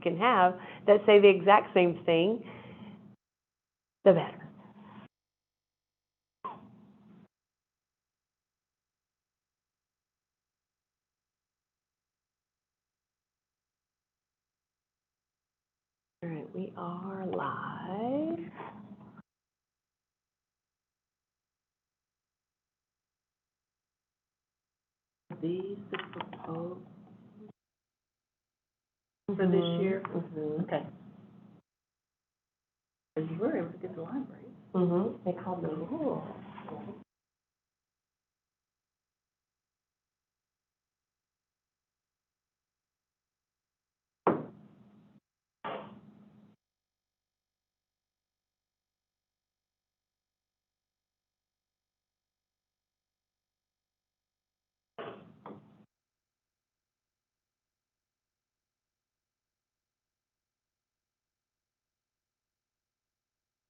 can have that say the exact same thing, the better. All right, we are live. These the proposed for this year? Mm-hmm. Okay. Because you were able to get the library. Mm-hmm. They called me. Ooh.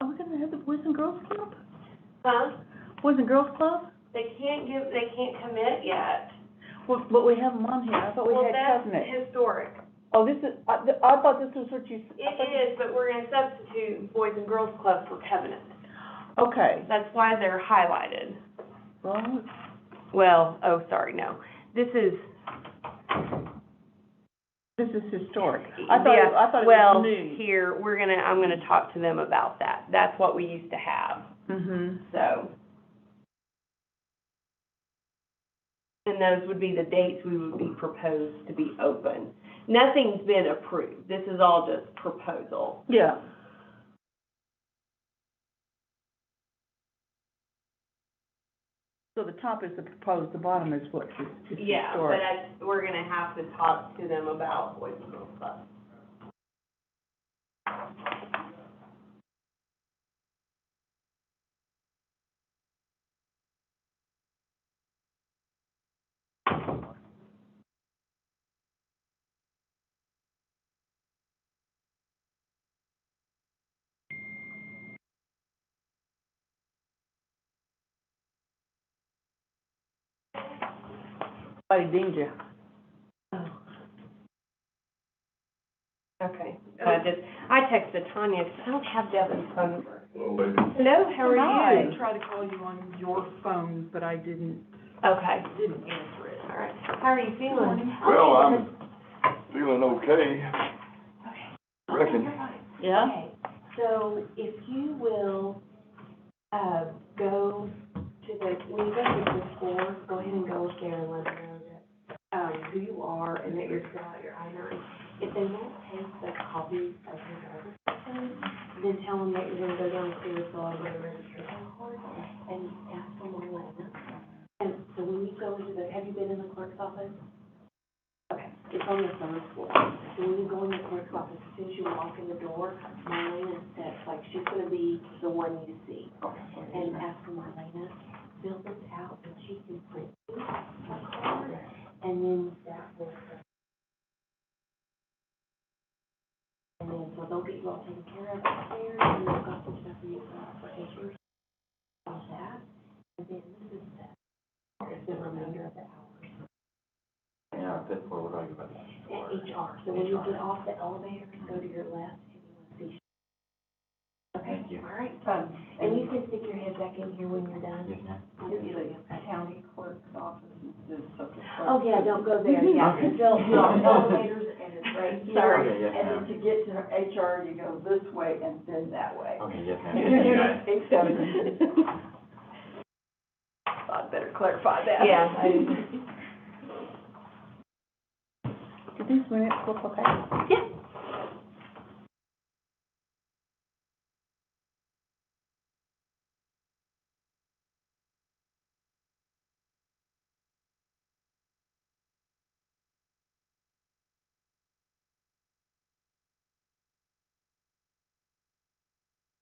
Are we gonna have the Boys and Girls Club? Huh? Boys and Girls Club? They can't commit yet. Well, but we have them on here. I thought we had Covenant. Well, that's historic. Oh, this is, I thought this was what you said. It is, but we're gonna substitute Boys and Girls Club for Covenant. Okay. That's why they're highlighted. Well, no. This is historic. I thought it was new. Here, I'm gonna talk to them about that. That's what we used to have, Mm-hmm. so. And those would be the dates we would be proposed to be open. Nothing's been approved. This is all just proposal. Yeah. So the top is the proposed, the bottom is what is Yeah, historic. but we're gonna have to talk to them about Boys and Girls Club. Somebody dinged you. Oh. Okay. I texted Tanya, 'cause I don't have Devin's phone number. Hello, how are you? I tried to call you on your phone, but I didn't Okay. answer it. All right. How are you feeling? Well, I'm feeling okay, Okay. reckon. Yeah? Okay, so if you will, go to when you go to the store, go ahead and go up there and let them know that, who you are and that you're filling out your I-9. If they won't take the copies of your driver's license, then tell them that you're gonna go downstairs, go over the registration card, and ask them on Lena. And so when you go into have you been in the clerk's office? Okay, it's on the third floor. So when you go in the clerk's office, as soon as you walk in the door, Marlena says, like, she's gonna be the one you see. And ask for Marlena, fill this out, and she can print you a card, and then that will, and then, so they'll get you all taken care of upstairs, and they've got some stuff for you for applications, all that, and then this is the remainder of the hours. Yeah, that's what we're talking about. At HR, so when you get off the elevator, go to your left, and you will see. Okay, Thank you. all right, and you can stick your head back in here when you're done. Yes, ma'am. Usually a county clerk's office is something. Oh, yeah, don't go there, yeah, because they'll, elevators, and it's right here. Sorry, Okay, yes, and ma'am. then to get to HR, you go this way and then that way. Okay, yes, ma'am. Thank you, guys. Except, I'd better clarify that. Yeah. Did these minutes look okay? Yeah.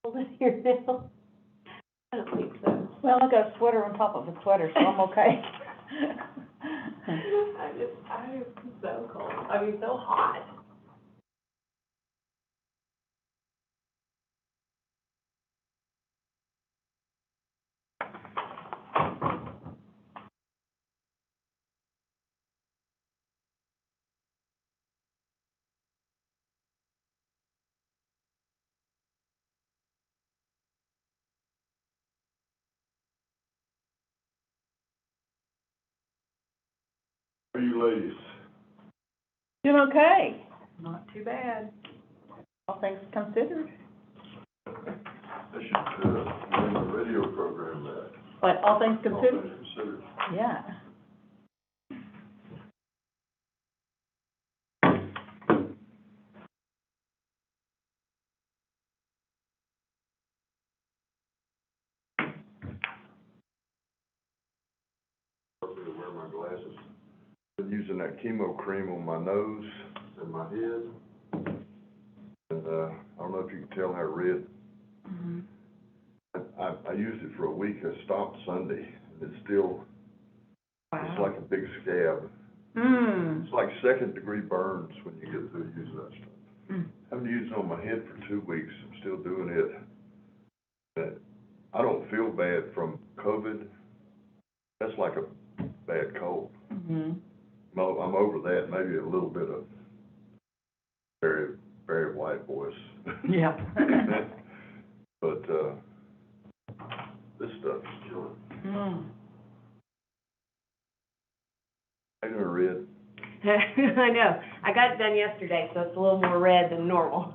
Hold it here now. I don't think so. Well, I got a sweater on top of a sweater, so I'm okay. I'm so cold, I mean, so hot. How are you ladies? Doing okay, Not too bad. all things considered. I should, name the radio program that. But all things All considered, things considered. yeah. Want me to wear my glasses. Been using that chemo cream on my nose and my head. And, I don't know if you can tell how red. Mm-hmm. I used it for a week. I stopped Sunday, and it's still, it's like a big scab. Mm. It's like second-degree burns when you get through using that stuff. Mm. I've been using it on my head for 2 weeks. I'm still doing it. But I don't feel bad from COVID. That's like a bad cold. Mm-hmm. I'm over that, maybe a little bit of very, very white voice. Yeah. But, this stuff is killing. Mm. I know red. I know, I got it done yesterday, so it's a little more red than normal.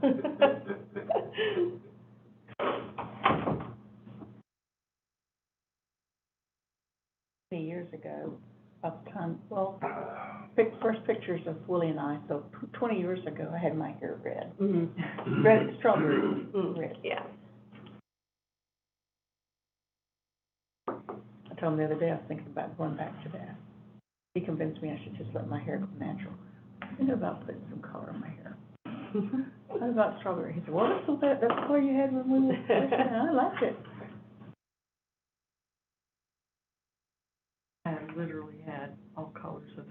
Many years ago, first pictures of Willie and I, so 20 years ago, I had my hair red. Mhm. Red, strawberry red. Yeah. I told him the other day, I was thinking about going back to that. He convinced me I should just let my hair go natural. I think about putting some color in my hair. What about strawberry? He said, well, that's the color you had when we were first in. I liked it. I literally had all colors of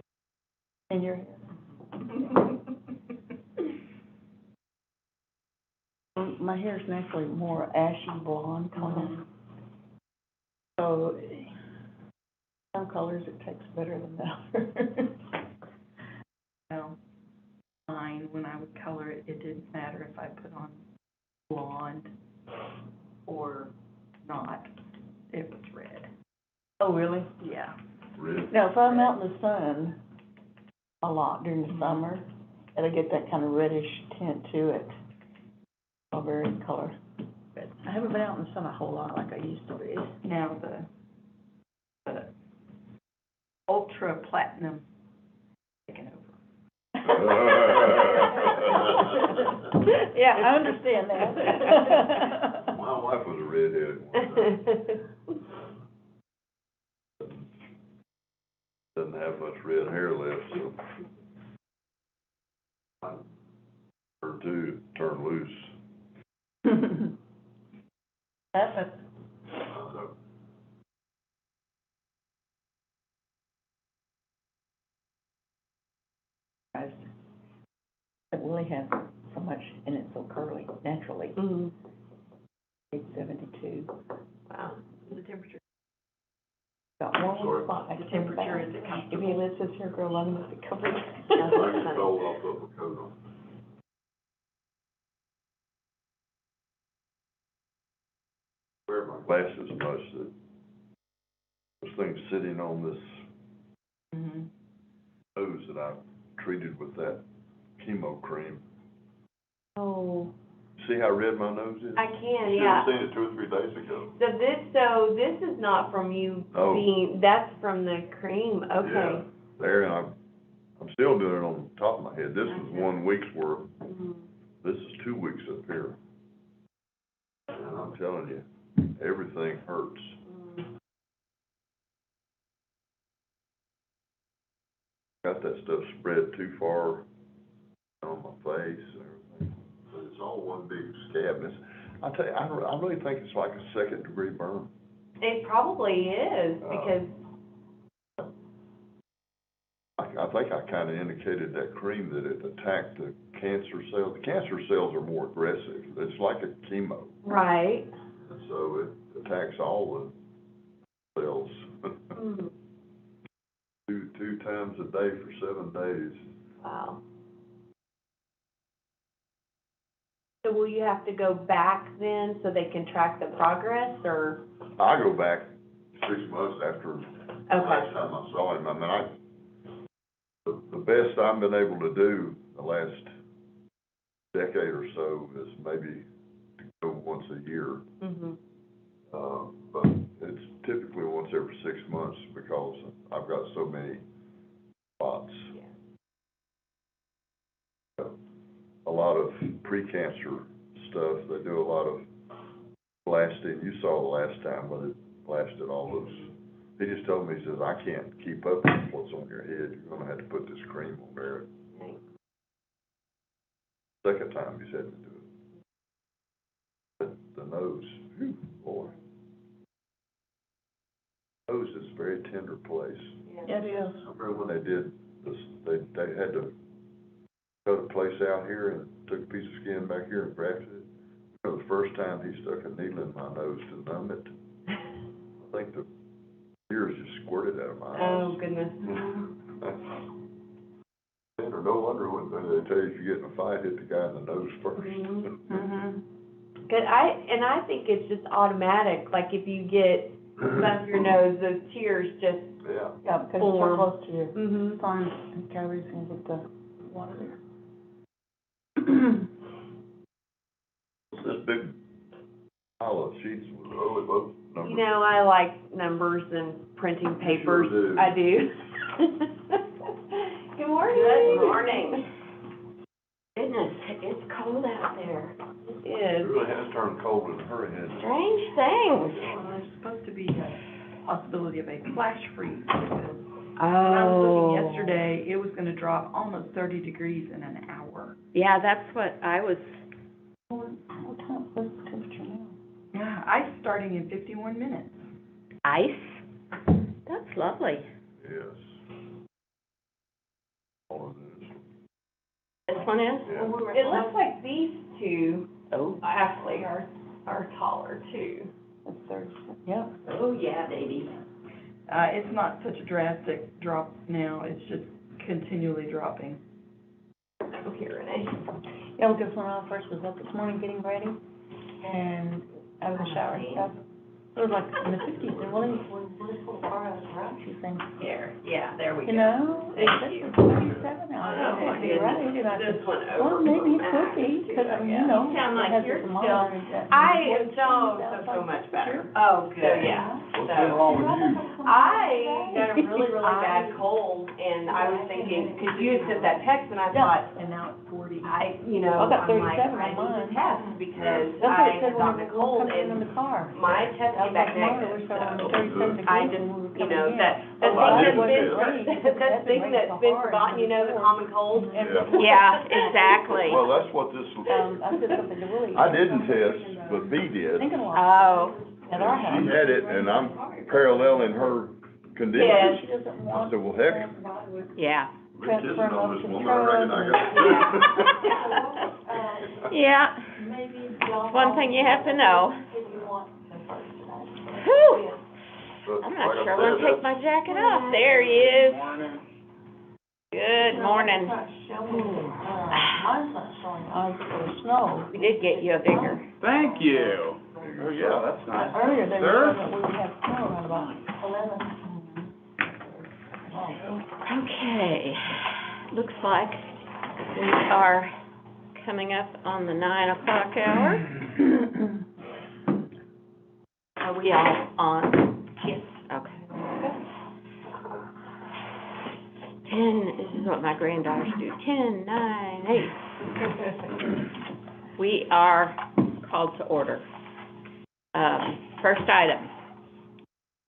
In your hair? My hair is naturally more ashy blonde color. So some colors it takes better than others. Well, mine, when I would color it, it didn't matter if I put on blonde or not, it was red. Oh, really? Yeah. Red. Now, if I'm out in the sun a lot during the summer, it'll get that kind of reddish tint to it, strawberry color. But I haven't been out in the sun a whole lot like I used to be. Now the ultra platinum taken over. Yeah, I understand that. My wife was a redheaded one. Doesn't have much red hair left, so her too turn loose. That's So, surprised that Willie has so much and it's so curly naturally. Mhm. Age 72. Wow. The temperature. Got one Sorry. spot. The temperature is it If he lets his hair grow long enough to cover it. I get cold, I'll put my coat on. Wear my glasses much that this thing's sitting on this Mm-hmm. nose that I treated with that chemo cream. Oh, See how red my nose is? I can, You yeah. should have seen it 2 or 3 days ago. So this is not from you Oh. being, that's from the cream, okay. Yeah, there, and I'm still doing it on the top of my head. This was Okay. 1 week's worth. Mhm. This is 2 weeks up here. And I'm telling you, everything hurts. Mhm. Got that stuff spread too far on my face and everything. But it's all one big scab. I tell you, I really think it's like a second-degree burn. It probably is, because, I think I kind of indicated that cream that it attacked the cancer cells. The cancer cells are more aggressive. It's like a chemo. right. And so it attacks all the cells. Mhm. Two times a day for 7 days. Wow. So will you have to go back then so they can track the progress, or? I go back 6 months after the Okay. last time I saw him. I mean, the best I've been able to do the last decade or so is maybe to go once a year. Mm-hmm. But it's typically once every 6 months because I've got so many spots. A lot of pre-cancer stuff. They do a lot of blasting. You saw the last time when it blasted all those. He just told me, he says, I can't keep up with what's on your head. You're gonna have to put this cream on there. Second time he's had to do it. The nose, whew, boy. Nose is a very tender place. Yeah, it is. I remember when they did this, they had to cut a place out here and took a piece of skin back here and grafted it. You know, the first time he stuck a needle in my nose to numb it, I think the tears just squirted out of my eyes. Oh, goodness. Or no wonder when they tell you if you get in a fight, hit the guy in the nose first. Mm-hmm. Good, I think it's just automatic, like if you get above your nose, those tears just, Yeah. Yeah, because it's so Form. close to your mm-hmm. spine and carries things with the water there. What's this big pile of sheets with early vote numbers? You know, I like numbers and printing papers. sure do. I do. Good morning. Good morning. Goodness, it's cold out there. It It is. really has turned cold in a hurricane. Strange things. Well, there's supposed to be a possibility of a flash freeze, because Oh. when I was looking yesterday, it was gonna drop almost 30 degrees in an hour. Yeah, that's what I was. What time, what's the temperature now? Yeah, ice starting in 51 minutes. Ice? That's lovely. Yes. All of this. This one is? Yeah. It looks like these two, actually, are taller too. It's 30, yeah. Oh, yeah, baby. It's not such a drastic drop now, it's just continually dropping. Oh, here, Renee. Yeah, because when I first was up this morning getting ready and out of the shower and stuff, it was like in the 50s, and what is she saying? Here, yeah, there we go. You know, it says Thank you. it's 37 now. Oh, my You're right, goodness. and I This said, one well, over maybe it from could be, Max, because, I mean, yeah. you know. You sound like it has you're the still- thermometer and that. I And don't it's feel so like much temperature. better. Oh, good. So, yeah. What's been wrong with you? I got a really, really bad cold, and I was thinking, because you had sent that text, and I thought, And now it's 40. you know, I got I'm like, 37 I on need to mine. test, because That's what I it said had when gotten a we were cold, coming in and the car. my test came back negative, So, so. 37 I degrees just, when we were you coming know, in. that Oh, thing that's been forgotten, you know, the common cold. Yeah. Yeah, exactly. Well, that's what this, I said something to Willie. I didn't test, but B did. Thinking a lot. Oh, At our house. She had it, and I'm paralleling her condition. Yes. She doesn't I want. said, well, heck, yeah. we're kissing on this woman, I Transfer reckon I got. Yeah, one thing you have to know. Whew, But I'm like not I sure I'm gonna said, take my jacket off. There he is. Good morning. Mine's not showing, for the snow. We did get you a bigger. Thank you. Oh, yeah, that's nice. Earlier, they Sir? were saying that we would have snow around about 11. Okay, looks like we are coming up on the 9 o'clock hour. Are we all on? Yes. Okay. 10, this is what my granddaughters do, 10, 9, 8. We are called to order. First item,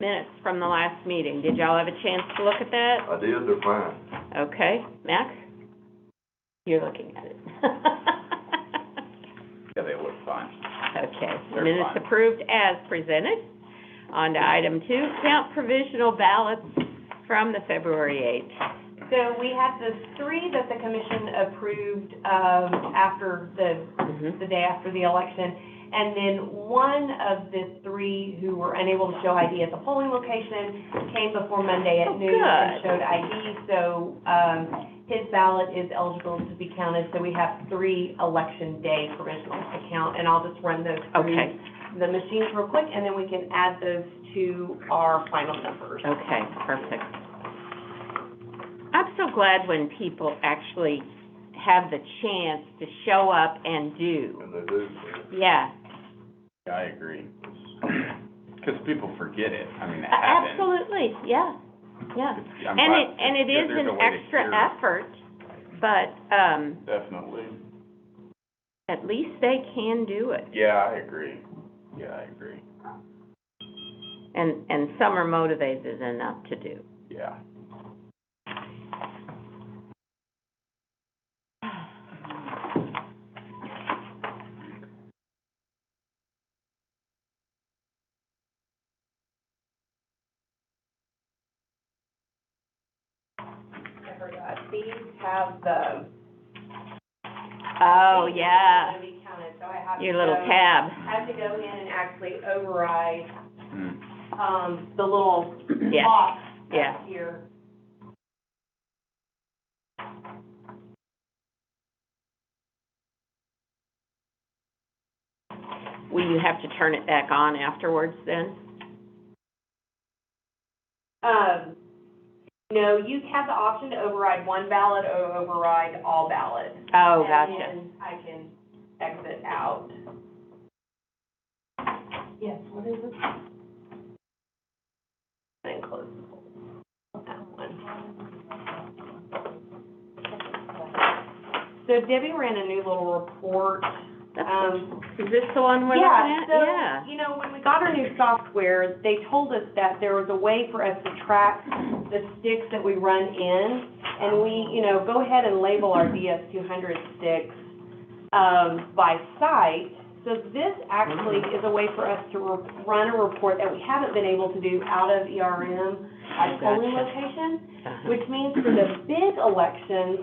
minutes from the last meeting. Did y'all have a chance to look at that? I did, they're fine. Okay, Max? You're looking at it. Yeah, they look fine. Okay, They're minutes fine. approved as presented. On to item 2, count provisional ballots from the February 8th. So we had the 3 that the commission approved, after the day after the election. And then one of the 3 who were unable to show ID at the polling location came before Monday at noon and showed ID. So, his ballot is eligible to be counted. So we have 3 election day provisionals to count, and I'll just run those through the machines real quick, and then we can add those to our final numbers. Okay, perfect. I'm so glad when people actually have the chance to show up and do. And they do. Yeah, Yeah, I agree. Because people forget it. I mean, it happens. absolutely, yeah, yeah. I'm And glad it is there's a an way to extra hear it. effort, but, Definitely. at least they can do it. Yeah, I agree. Yeah, I agree. And some are motivated enough to do. Yeah. I forgot, these have the. Oh, these yeah, are gonna be counted, so I have to your little go- tab, I have to go in and actually override, Hmm. the little Yeah. box Yeah. that's here. will you have to turn it back on afterwards then? No, you have the option to override one ballot or override all ballots. Oh, gotcha. And then I can exit out. Yes, what is it? Then close the poll. That one. So Debbie ran a new little report. Is this the one we're looking at? Yeah, so, you know, when we got our new software, they told us that there was a way for us to track the sticks that we run in, and we, you know, go ahead and label our DS200 sticks, by site. So this actually is a way for us to run a report that we haven't been able to do out of ERM by polling Gotcha. location, Uh-huh. which means for the big elections,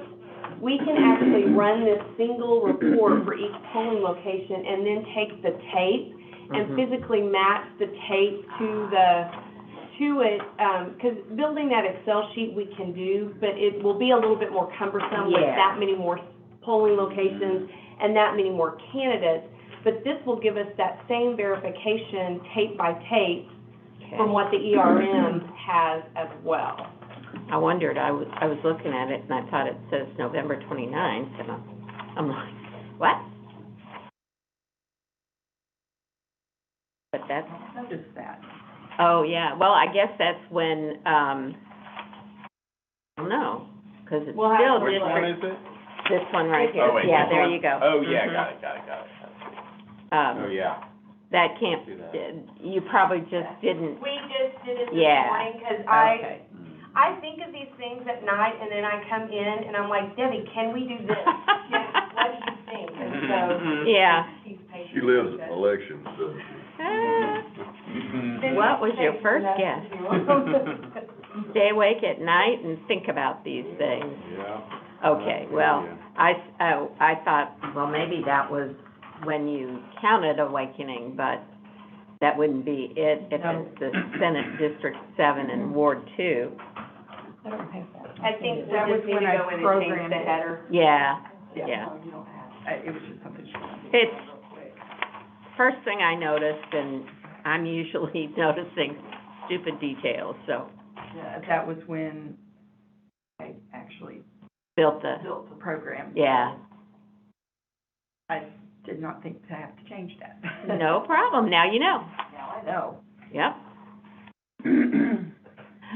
we can actually run this single report for each polling location and then take the tape and Mhm. physically match the tape to it, because building that Excel sheet we can do, but it will be a little bit more cumbersome with Yeah. that many more polling locations and that many more candidates. But this will give us that same verification, tape by tape, Okay. from what the ERM has as well. I wondered, I was looking at it and I thought it says November 29th, and I'm like, what? But that's, I noticed that. oh, yeah, well, I guess that's when, I don't know, because it's We'll have still to- Which one district, is it? this one right here. Oh, wait. Yeah, this there one? you go. Oh, yeah, Mhm. got it. Oh, yeah. That can't, See that. you probably just didn't, We just did it this Yeah. morning, because okay. I think of these things at night, and then I come in, and I'm like, Debbie, can we do this? Yeah, what do you think? And so, Yeah. she's patient. She lives in elections, doesn't she? Then What was your she's first patient guess? enough to- Stay awake at night and think about these things. Yeah. Okay, well, Yeah. I thought, well, maybe that was when you counted Awakening, but that wouldn't be it if No. it's the Senate District 7 and Ward 2. I don't have that. I think we That was just need to when I go in and change programmed the it. header. Yeah, Yeah. yeah. It was just something she wanted. It's, first thing I noticed, and I'm usually noticing stupid details, so Yeah, that was when I actually built the, built the program. yeah. I did not think to have to change that. No problem, now you know. Now I know. Yep.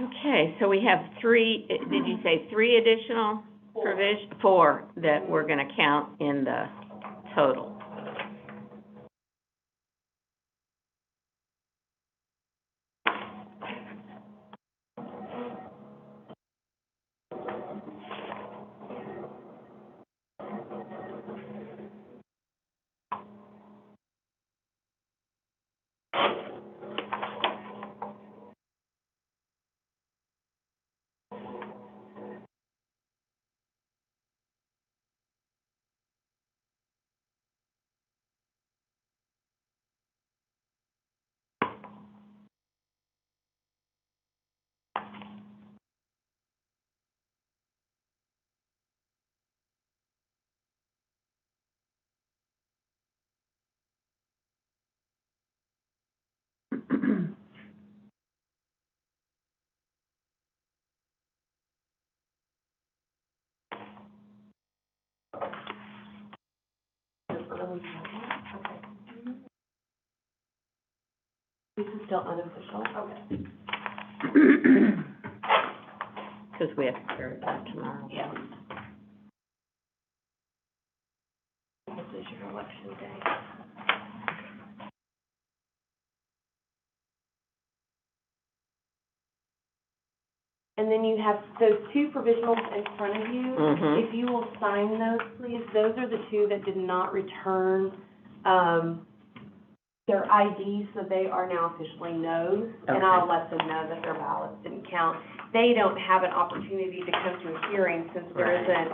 Okay, so we have three, did you say three additional provision? Four that we're gonna count in the total. Oh, we have that? Okay. This is still unofficial? Okay. Because we have to certify tomorrow. Yeah. This is your election day. And then you have those two provisionals in front of you. Mhm. If you will sign those, please. Those are the two that did not return, their IDs, so they are now officially no's. And Okay. I'll let them know that their ballots didn't count. They don't have an opportunity to come to a hearing since there Right. isn't,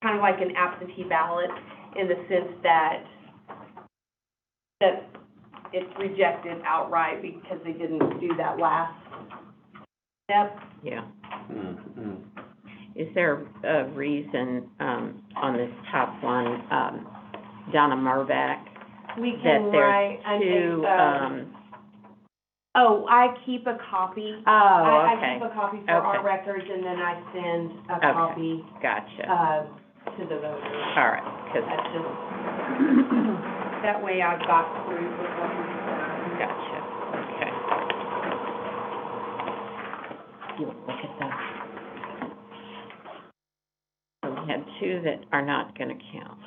kind of like an absentee ballot in the sense that it's rejected outright because they didn't do that last step. Yeah. Mm-hmm. Is there a reason, on this top one, Donna Murback, We that can write, there's two, oh, I keep a copy. oh, I okay, keep a copy for our Okay. records, and then I send a Okay. copy, gotcha. to the voters. All right, 'cause, That's just, that way I've got proof of what we've done. gotcha, okay. You look at that. So we had two that are not gonna count.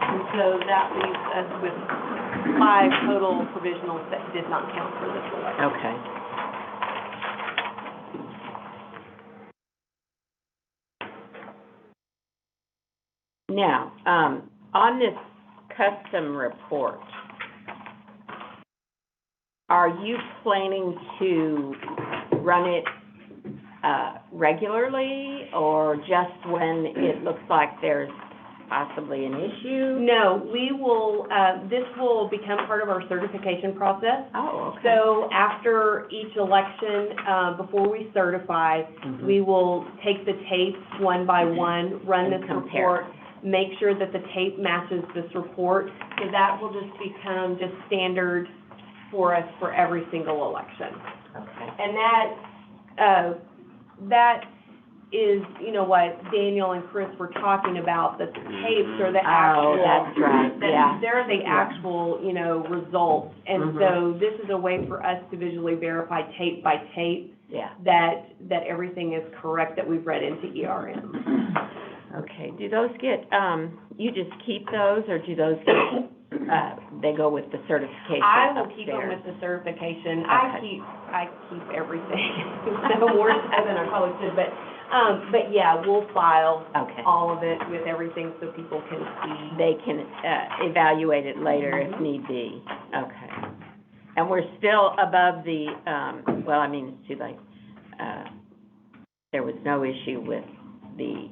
And so that leaves us with 5 total provisionals that did not count for this election. Okay. Now, on this custom report, are you planning to run it, regularly, or just when it looks like there's possibly an issue? No, we will, this will become part of our certification process. Oh, okay. So after each election, before we certify, Mhm. we will take the tapes one by one, run And this compare. report, make sure that the tape matches this report, so that will just become just standard for us for every single election. Okay. And that is, you know, what Daniel and Chris were talking about, that the tapes are the actual. Oh, that's right, that yeah. They're the actual, you know, results. And Mhm. so this is a way for us to visually verify tape by tape Yeah. that everything is correct that we've read into ERM. Okay, do those get, you just keep those, or do those get, they go with the certification I will keep them upstairs? with the certification. Okay. I keep everything. No more time than I probably should, but yeah, we'll file Okay. all of it with everything so people can see. They can, evaluate it later if Mhm. need be, okay. And we're still above the, well, I mean, it's too late. There was no issue with the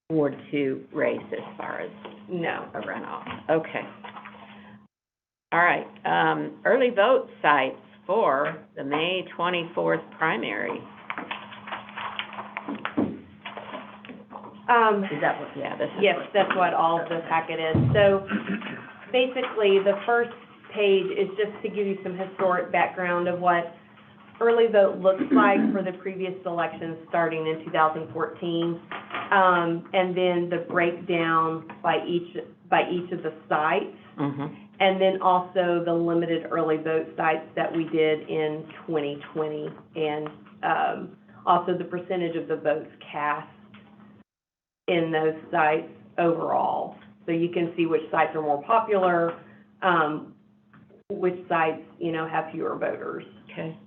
Ward 2 race as far as No. a runoff, okay. All right, early vote sites for the May 24th primary. Is that what, yeah, this is. Yes, that's what all of the packet is. So basically, the first page is just to give you some historic background of what early vote looks like for the previous elections starting in 2014. And then the breakdown by each of the sites. Mhm. And then also the limited early vote sites that we did in 2020. And, also the percentage of the votes cast in those sites overall. So you can see which sites are more popular, which sites, you know, have fewer voters. Okay.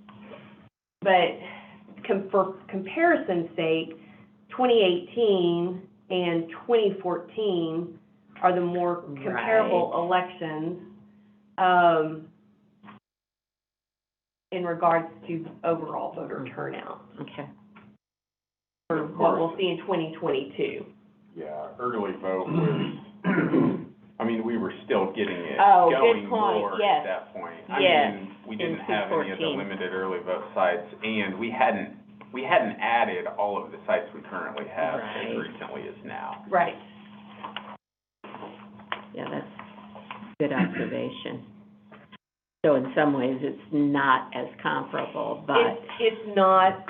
But for comparison's sake, 2018 and 2014 are the more comparable elections, in regards to overall voter turnout, Okay. for what we'll see in 2022. Yeah, early vote was, I mean, we were still getting it Oh, good going point, more yes. at that point. Yes, I mean, we in didn't have any of the 2014. limited early vote sites, and we hadn't added all of the sites we currently have as Right. recently as now. Right. Yeah, that's good observation. So in some ways, it's not as comparable, but It's not,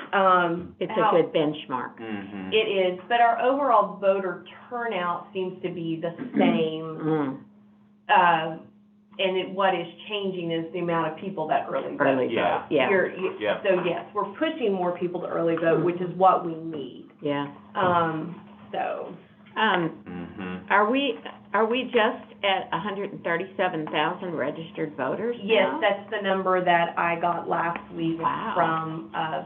it's a good benchmark. Mm-hmm. It is, but our overall voter turnout seems to be the same. Mm, What is changing is the amount of people that early vote. early vote, Yeah. yeah, Yeah. So yes, we're pushing more people to early vote, which is what we need. yeah. So, Mm-hmm. Are we just at 137,000 registered voters yes, now? that's the number that I got last week Wow.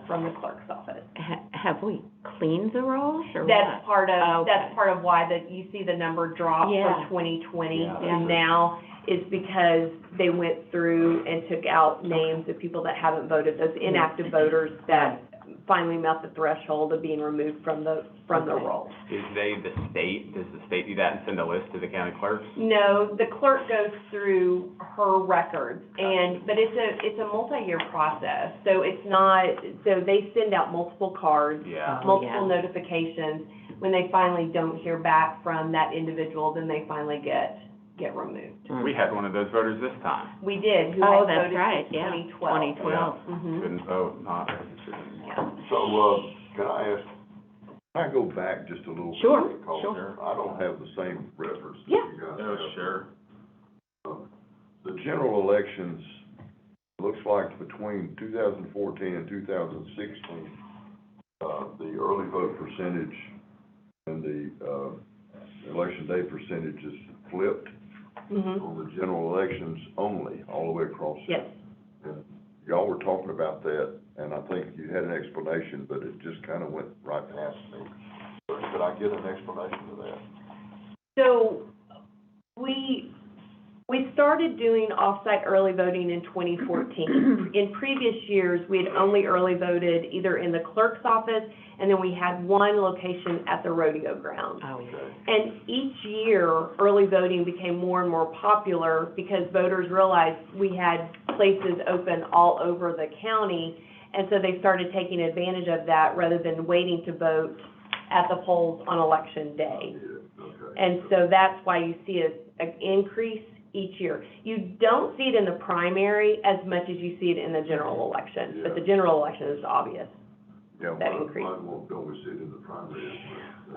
from the clerk's office. Have we cleaned the rolls, or That's what? part of, Okay. that's part of why you see the number drop Yeah. from 2020 Yeah. to now, is because they went through and took out names of people that haven't voted, those inactive voters that finally met the threshold of being removed from the roll. Does the state do that and send a list to the county clerks? No, the clerk goes through her records, but it's a multi-year process, so it's not, so they send out multiple cards, Yeah. multiple Yeah. notifications. When they finally don't hear back from that individual, then they finally get removed. Mm. We had one of those voters this time. We did, who Oh, had that's voted right, since yeah, 2012. 2012. Mhm. Couldn't vote, not registered. Yeah. So, can I ask, can I go back just a little bit? Sure, Because sure. I don't have the same reference that Yeah. you guys Oh, have. sure. The general elections, looks like between 2014 and 2016, the early vote percentage and the election day percentages flipped Mhm. on the general elections only, all the way across. Yes. And y'all were talking about that, and I think you had an explanation, but it just kind of went right past me. Could I get an explanation of that? So, we started doing off-site early voting in 2014. In previous years, we had only early voted either in the clerk's office, and then we had one location at the rodeo ground. Oh, yeah. And each year, early voting became more and more popular because voters realized we had places open all over the county, and so they started taking advantage of that rather than waiting to vote at the polls on election day. Yeah, okay. And so that's why you see an increase each year. You don't see it in the primary as much as you see it in the general election, but the general election is obvious. Yeah, that why increase. don't we see it in the primary?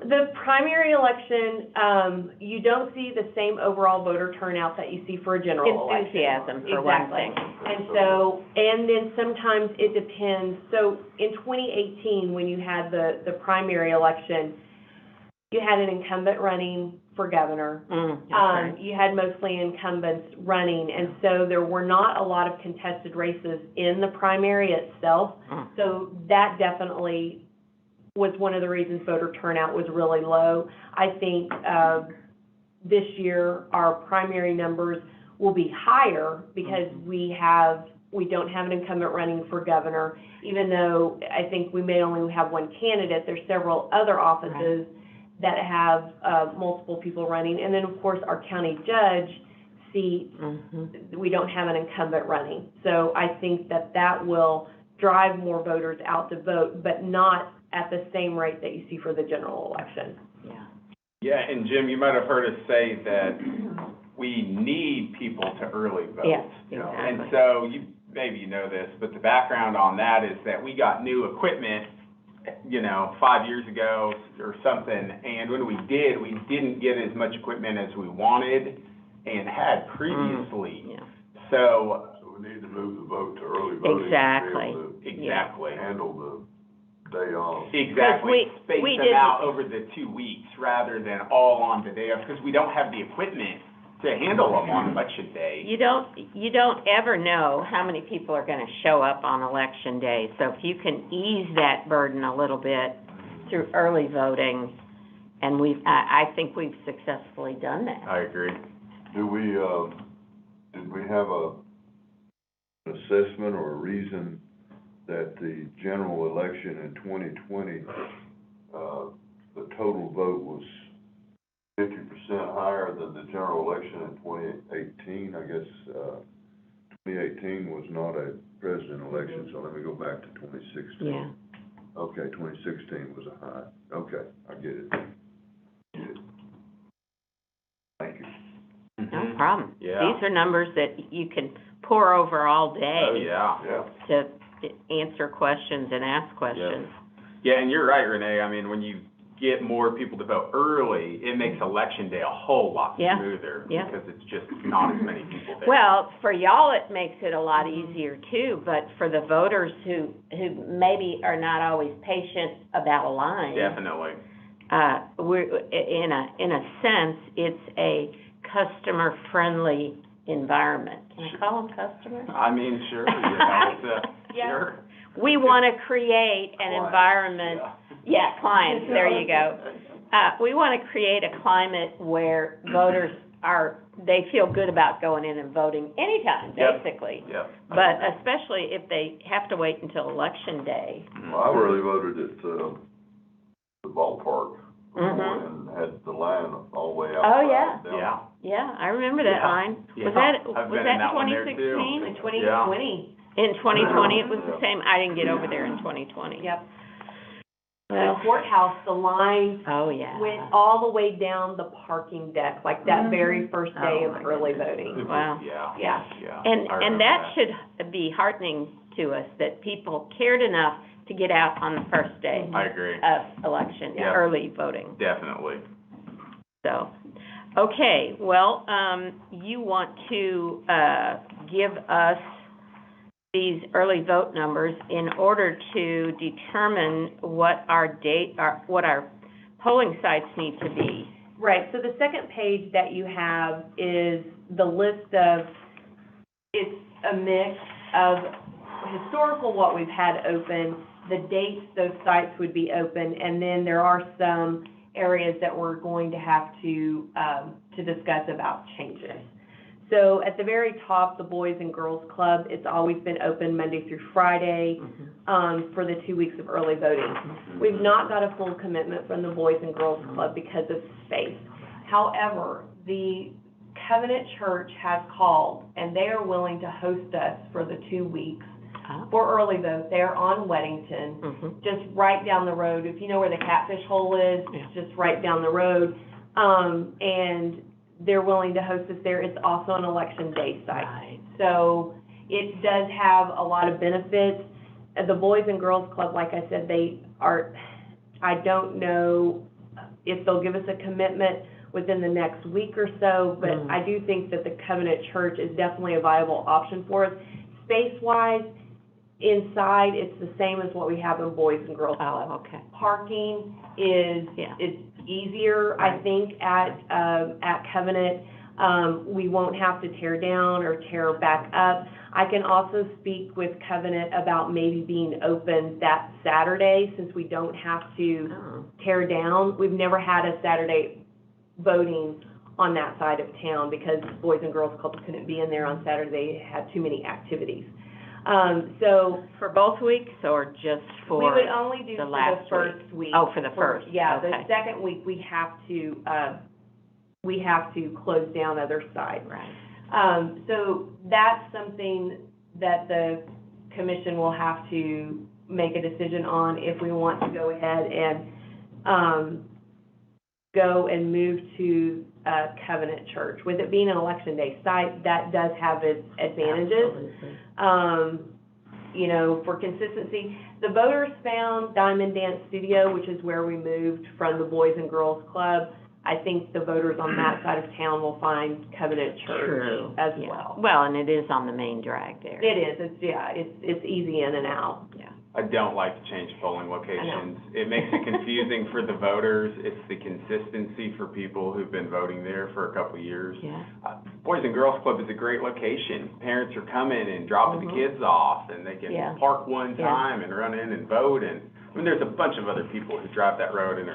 The primary election, you don't see the same overall voter turnout that you see for a general election. Enthusiasm, for one Exactly. thing. And so, and then sometimes it depends, so in 2018, when you had the primary election, you had an incumbent running for governor. That's right. You had mostly incumbents running, and so there were not a lot of contested races in the primary itself. Mm. So that definitely was one of the reasons voter turnout was really low. I think, this year, our primary numbers will be higher because we don't have an incumbent running for governor, even though I think we may only have one candidate. There's several other offices that have, multiple people running. And then, of course, our county judge seat, we don't have an incumbent running. So I think that will drive more voters out to vote, but not at the same rate that you see for the general election. Yeah. Yeah, and Jim, you might have heard us say that we need people to early vote. Yes, And exactly. so maybe you know this, but the background on that is that we got new equipment, 5 years ago or something, and when we did, we didn't get as much equipment as we wanted and had previously. Yeah. So, So we need to move the vote to early voting. Exactly. To be able exactly. to handle the day off. Exactly. Because Space we them didn't- out over the 2 weeks rather than all on the day of, because we don't have the equipment to handle them on election day. You don't ever know how many people are gonna show up on election day, so if you can ease that burden a little bit through early voting, and I think we've successfully done that. I agree. Did we have an assessment or a reason that the general election in 2020, the total vote was 50% higher than the general election in 2018? I guess, 2018 was not a president election, so let me go back to 2016. Yeah. Okay, 2016 was a high. Okay, I get it. Thank you. No problem. Yeah. These are numbers that you can pour over all day. Oh, yeah. Yeah. To answer questions and ask questions. Yeah, and you're right, Renee. I mean, when you get more people to vote early, it makes election day a whole lot smoother. Yeah. Because it's just not as many people there. Well, for y'all, it makes it a lot easier too, but for the voters who maybe are not always patient about a line. Definitely. We're, in a sense, it's a customer-friendly environment. Can I call them customers? I mean, sure, it's sure. We want to create an Clients, environment. Yeah, clients, there you go. We want to create a climate where voters they feel good about going in and voting anytime, basically. Yep. But especially if they have to wait until election day. Well, I really voted at, the ballpark. Mhm. And had the line all the way out. Oh, yeah. Yeah. Yeah, I remember that line. Was I've that been in that one there, too. 2016? In 2020. In 2020, it was the same. I didn't get over there in 2020. Yep. The courthouse, the line Oh, yeah. went all the way down the parking deck, like that very first day Oh, of my early goodness. voting. Wow. Yeah. Yeah. Yeah. And I remember that should be heartening to us, that people cared enough to get out on the first day I agree. of election, Yeah. early voting. Definitely. So, okay, well, you want to, give us these early vote numbers in order to determine what what our polling sites need to be. Right, so the second page that you have is the list of, it's a mix of historical, what we've had open, the dates those sites would be open, and then there are some areas that we're going to have to discuss about changes. So at the very top, the Boys and Girls Club, it's always been open Monday through Friday, for the 2 weeks of early voting. We've not got a full commitment from the Boys and Girls Club because of space. However, the Covenant Church has called, and they are willing to host us for the 2 weeks for early vote. They're on Weddington, just right down the road. If you know where the Catfish Hole is, it's just right down the road. And they're willing to host us there. It's also an election day site. Right. So it does have a lot of benefits. The Boys and Girls Club, like I said, I don't know if they'll give us a commitment within the next week or so, but I do think that the Covenant Church is definitely a viable option for us. Space-wise, inside, it's the same as what we have in Boys and Girls Club. Oh, okay. Parking is easier, I think, at Covenant. We won't have to tear down or tear back up. I can also speak with Covenant about maybe being open that Saturday, since we don't have to tear down. We've never had a Saturday voting on that side of town because Boys and Girls Club couldn't be in there on Saturday. They had too many activities. So For both weeks or just for? we would only do the for the last first week. Oh, for the first, Yeah, okay. the second week, we have to close down other sites. Right. So that's something that the commission will have to make a decision on if we want to go ahead and, go and move to, Covenant Church. With it being an election day site, that does have its advantages. Absolutely. You know, for consistency, the voters found Diamond Dance Studio, which is where we moved from the Boys and Girls Club. I think the voters on that side of town will find Covenant Church as well. Well, and it is on the main drag there. It is, it's easy in and out. Yeah. I don't like to change polling locations. It makes it confusing for the voters. It's the consistency for people who've been voting there for a couple of years. Yeah. Boys and Girls Club is a great location. Parents are coming and dropping the kids off, and they can park one time and run in and vote. And I mean, there's a bunch of other people who drive that road and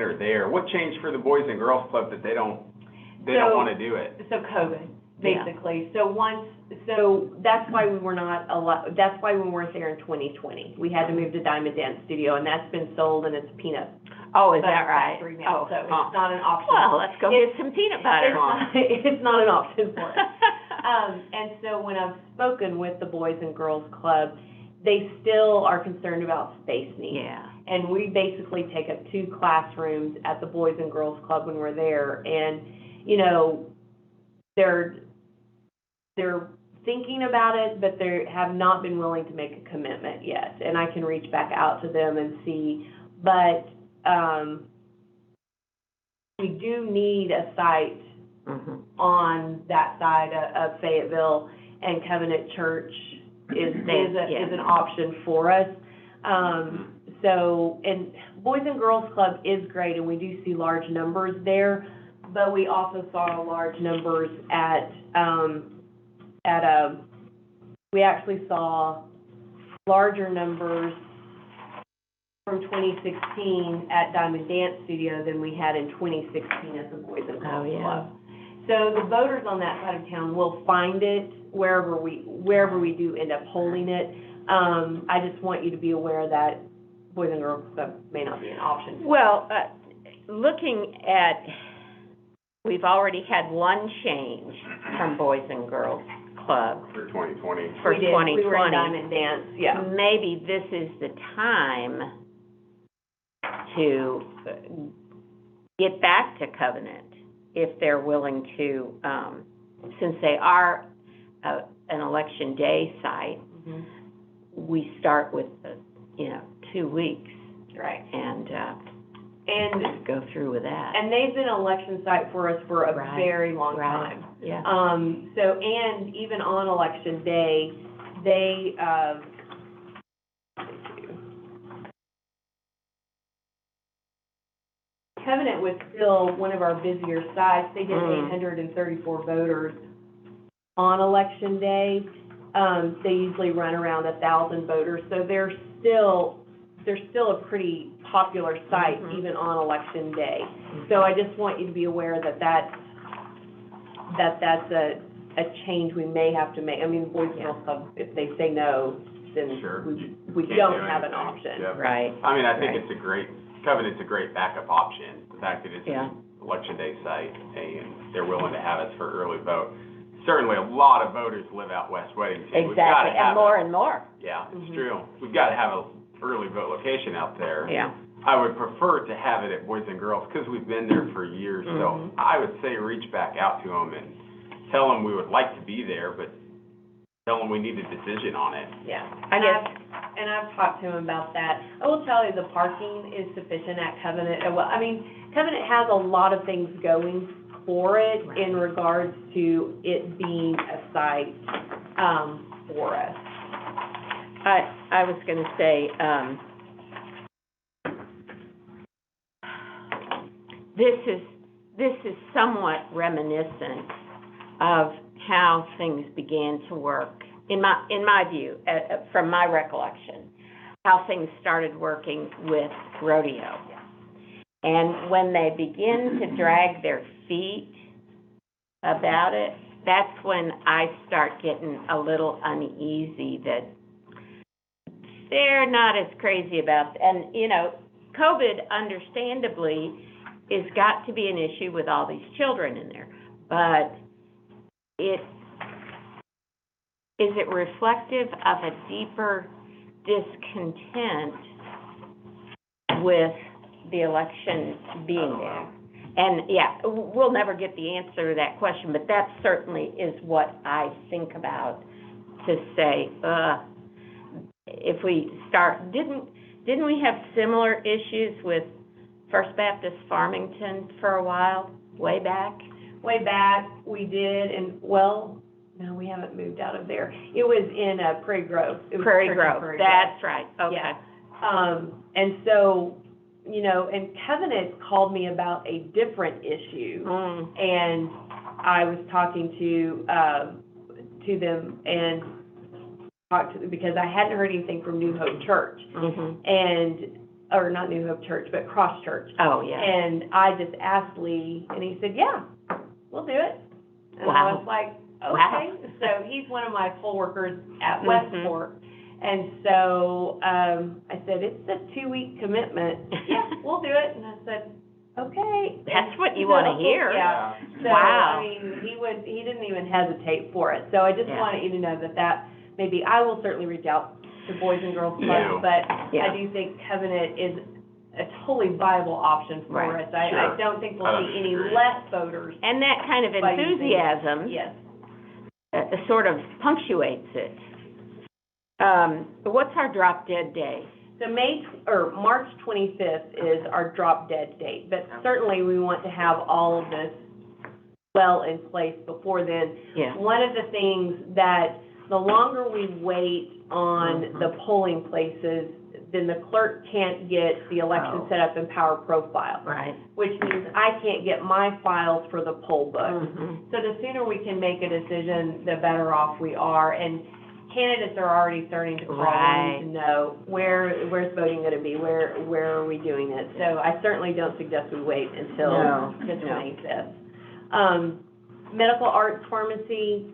are there. What changed for the Boys and Girls Club that they don't want to do it? So COVID, basically. So that's why we were not allowed, that's why we weren't there in 2020. We had to move to Diamond Dance Studio, and that's been sold, and it's peanut Oh, is butter that right? factory now, so it's huh. not an option. Well, let's go get some peanut butter. It's not an option for us. And so when I've spoken with the Boys and Girls Club, they still are concerned about space needs. Yeah. And we basically take up 2 classrooms at the Boys and Girls Club when we're there, and, you know, they're thinking about it, but they have not been willing to make a commitment yet. And I can reach back out to them and see, but, we do need a site on that side of Fayetteville, and Covenant Church is an option for us. So, and Boys and Girls Club is great, and we do see large numbers there, but we also saw large numbers we actually saw larger numbers from 2016 at Diamond Dance Studio than we had in 2016 at the Boys and Girls Club. So the voters on that side of town will find it wherever we do end up holding it. I just want you to be aware that Boys and Girls Club may not be an option. Well, looking at, we've already had one change from Boys and Girls Club. For 2020. For 2020. We were in Diamond Dance, yeah. Maybe this is the time to get back to Covenant if they're willing to, since they are an election day site, we start with, 2 weeks. Right. And go through with that. And they've been an election site for us for a very long time. Yeah. So, and even on election day, they, Covenant was still one of our busier sites. They did 834 voters on election day. They usually run around 1,000 voters, so they're still a pretty popular site even on election day. So I just want you to be aware that that's a change we may have to make. I mean, Boys and Girls Club, if they say no, then we don't have an option. Yeah. Right. I mean, I think Covenant's a great backup option. The fact that it's an election day site and they're willing to have us for early vote. Certainly, a lot of voters live out West Weddington. Exactly, and more. Yeah, it's true. We've got to have an early vote location out there. Yeah. I would prefer to have it at Boys and Girls because we've been there for years. So I would say reach back out to them and tell them we would like to be there, but tell them we need a decision on it. Yeah, and I've talked to him about that. I will tell you, the parking is sufficient at Covenant. Well, I mean, Covenant has a lot of things going for it in regards to it being a site, for us. I was gonna say, this is somewhat reminiscent of how things began to work, in my view, from my recollection, how things started working with rodeo. And when they begin to drag their feet about it, that's when I start getting a little uneasy that they're not as crazy about, and, COVID, understandably, is got to be an issue with all these children in there, but is it reflective of a deeper discontent with the election being there? And, we'll never get the answer to that question, but that certainly is what I think about, to say, if we start, didn't we have similar issues with First Baptist Farmington for a while, way back? Way back, we did, and, well, no, we haven't moved out of there. It was in Prairie Grove. Prairie Grove, that's right, okay. Yeah. And so, and Covenant called me about a different issue, and I was talking to them and because I hadn't heard anything from New Hope Church, or not New Hope Church, but Cross Church. Oh, yeah. And I just asked Lee, and he said, yeah, we'll do it. And I was like, okay. So he's one of my co-workers at Westport. And so, I said, it's a 2-week commitment. Yeah, we'll do it. And I said, okay. That's what you want to hear. Yeah. So, wow. I mean, he didn't even hesitate for it. So I just wanted you to know that maybe I will certainly reach out to Boys and Girls Club, but I do think Covenant is a totally viable option for us. I don't think we'll see any less voters. And that kind of enthusiasm sort of punctuates it. What's our drop dead day? So March 25th is our drop dead date, but certainly we want to have all of this well in place before then. Yeah. One of the things that the longer we wait on the polling places, then the clerk can't get the election set up in Power Profile. Right. Which means I can't get my files for the poll book. Mm-hmm. So the sooner we can make a decision, the better off we are. And candidates are already starting to call in to know where's voting going to be, where are we doing it. So I certainly don't suggest we wait until the 25th. Medical arts pharmacy,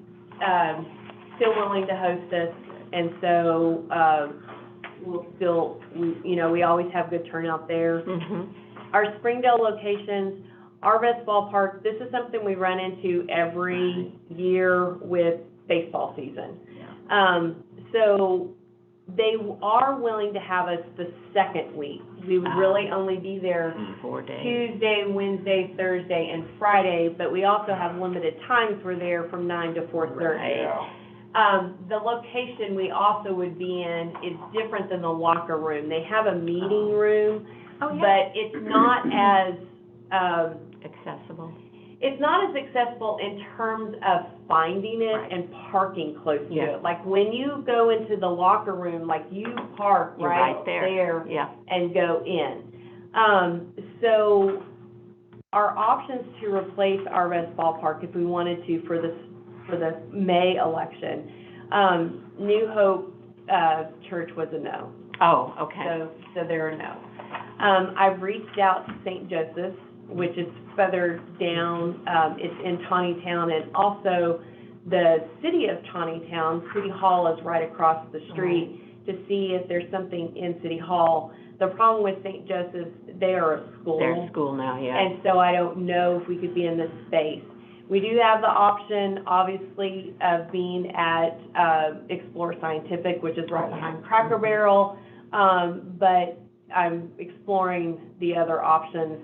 still willing to host us, and so we always have good turnout there. Mm-hmm. Our Springdale locations, Arvest Ballpark, this is something we run into every year with baseball season. So they are willing to have us the second week. We would really only be there 4 days. Tuesday, Wednesday, Thursday, and Friday, but we also have limited times. We're there from 9 to 4:30. The location we also would be in is different than the locker room. They have a meeting room, but it's not as accessible. It's not as accessible in terms of finding it and parking close to it. Like when you go into the locker room, like you park right there and go in. So our options to replace Arvest Ballpark, if we wanted to, for the May election, New Hope Church was a no. Oh, okay. So they're a no. I've reached out to St. Joseph's, which is further down. It's in Tawnytown, and also the city of Tawnytown. City Hall is right across the street, to see if there's something in City Hall. The problem with St. Joseph's, they are a school. They're a school now, And so I don't know if we could be in this space. We do have the option, obviously, of being at Explore Scientific, which is right behind Cracker Barrel, but I'm exploring the other options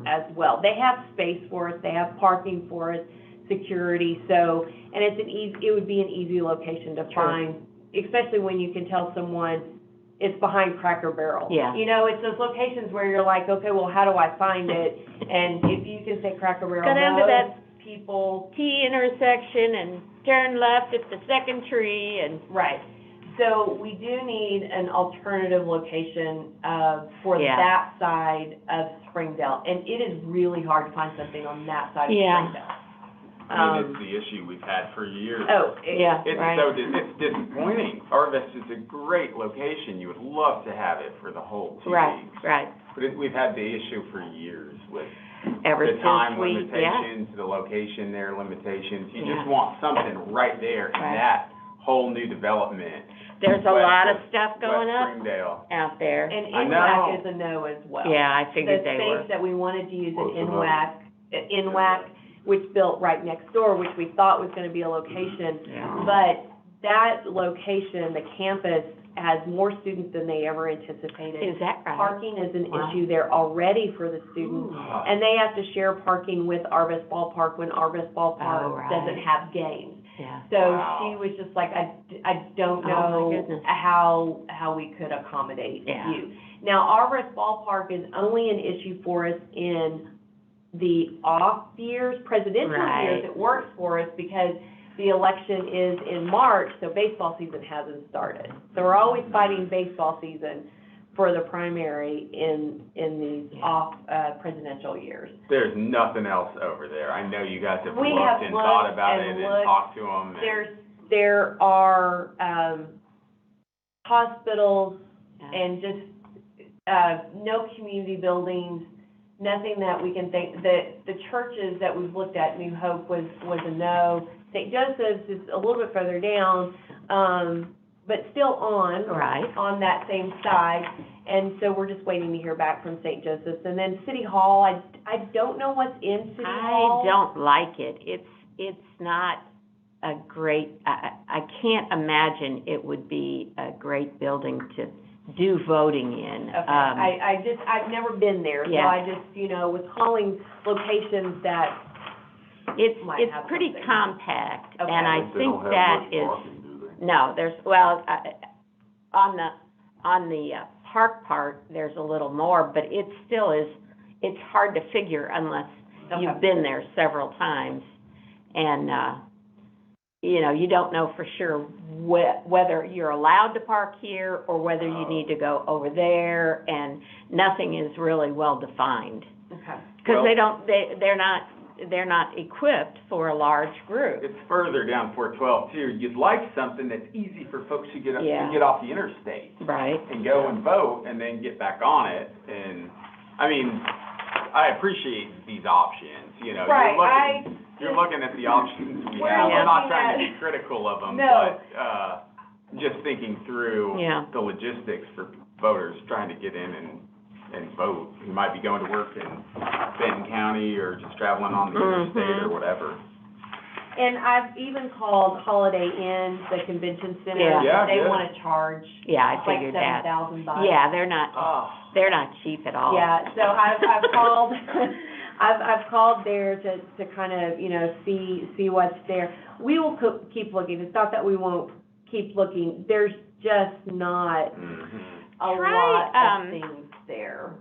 as well. They have space for us, they have parking for us, security, so, and it would be an easy location to find, especially when you can tell someone it's behind Cracker Barrel. Yeah. You know, it's those locations where you're like, okay, well, how do I find it? And if you can say Cracker Barrel, go down to that people. T intersection and turn left at the second tree and. Right. So we do need an alternative location for that side of Springdale, and it is really hard to find something on that side of Springdale. I mean, it's the issue we've had for years. It's disappointing. Arvest is a great location. You would love to have it for the whole 2 weeks. Right. But we've had the issue for years with the time limitations, the location there limitations. You just want something right there in that whole new development. There's a lot of stuff going up out there. And INWAC is a no as well. Yeah, I figured they were. The space that we wanted to use in INWAC, which built right next door, which we thought was going to be a location. Yeah. But that location, the campus, has more students than they ever anticipated. Is that right? Parking is an issue there already for the students. And they have to share parking with Arvest Ballpark when Arvest Ballpark doesn't have games. Yeah. So she was just like, I don't know how we could accommodate you. Now, Arvest Ballpark is only an issue for us in the off years, presidential years. It works for us because the election is in March, so baseball season hasn't started. So we're always fighting baseball season for the primary in these off presidential years. There's nothing else over there. I know you guys have looked and thought about it and talked to them. There are hospitals and just no community buildings, nothing that we can think. The churches that we've looked at, New Hope was a no. St. Joseph's is a little bit further down, but still on that same side. And so we're just waiting to hear back from St. Joseph's. And then City Hall, I don't know what's in City Hall. I don't like it. It's not a great, I can't imagine it would be a great building to do voting in. Okay. I've never been there, so I just, was calling locations that might have It's pretty something. compact, Okay. and I They think don't have that much is, parking, do they? no, there's, well, on the park part, there's a little more, but it still is, it's hard to figure unless you've Okay. been there several times. And, you know, you don't know for sure whether you're allowed to park here or whether you need to go over there, and nothing is really well-defined. Okay. Because they're not equipped for a large group. It's further down 412 too. You'd like something that's easy for folks who get up, Yeah. to get off the interstate Right. and go and vote and then get back on it. And, I mean, I appreciate these options, you know. Right, You're looking at the options we We're have. I'm not looking trying to at- be critical of them, No. but, just thinking through Yeah. the logistics for voters trying to get in and vote. You might be going to work in Benton County or just traveling on the interstate or whatever. And I've even called Holiday Inn, the convention center. Yeah. Yeah, They good. wanna charge Yeah, I like figured that. $7,000. Yeah, Oh. they're not cheap at all. Yeah, so I've called, I've called there to kind of, you know, see what's there. We will keep looking. It's not that we won't keep looking. There's just not a Try, lot of things there.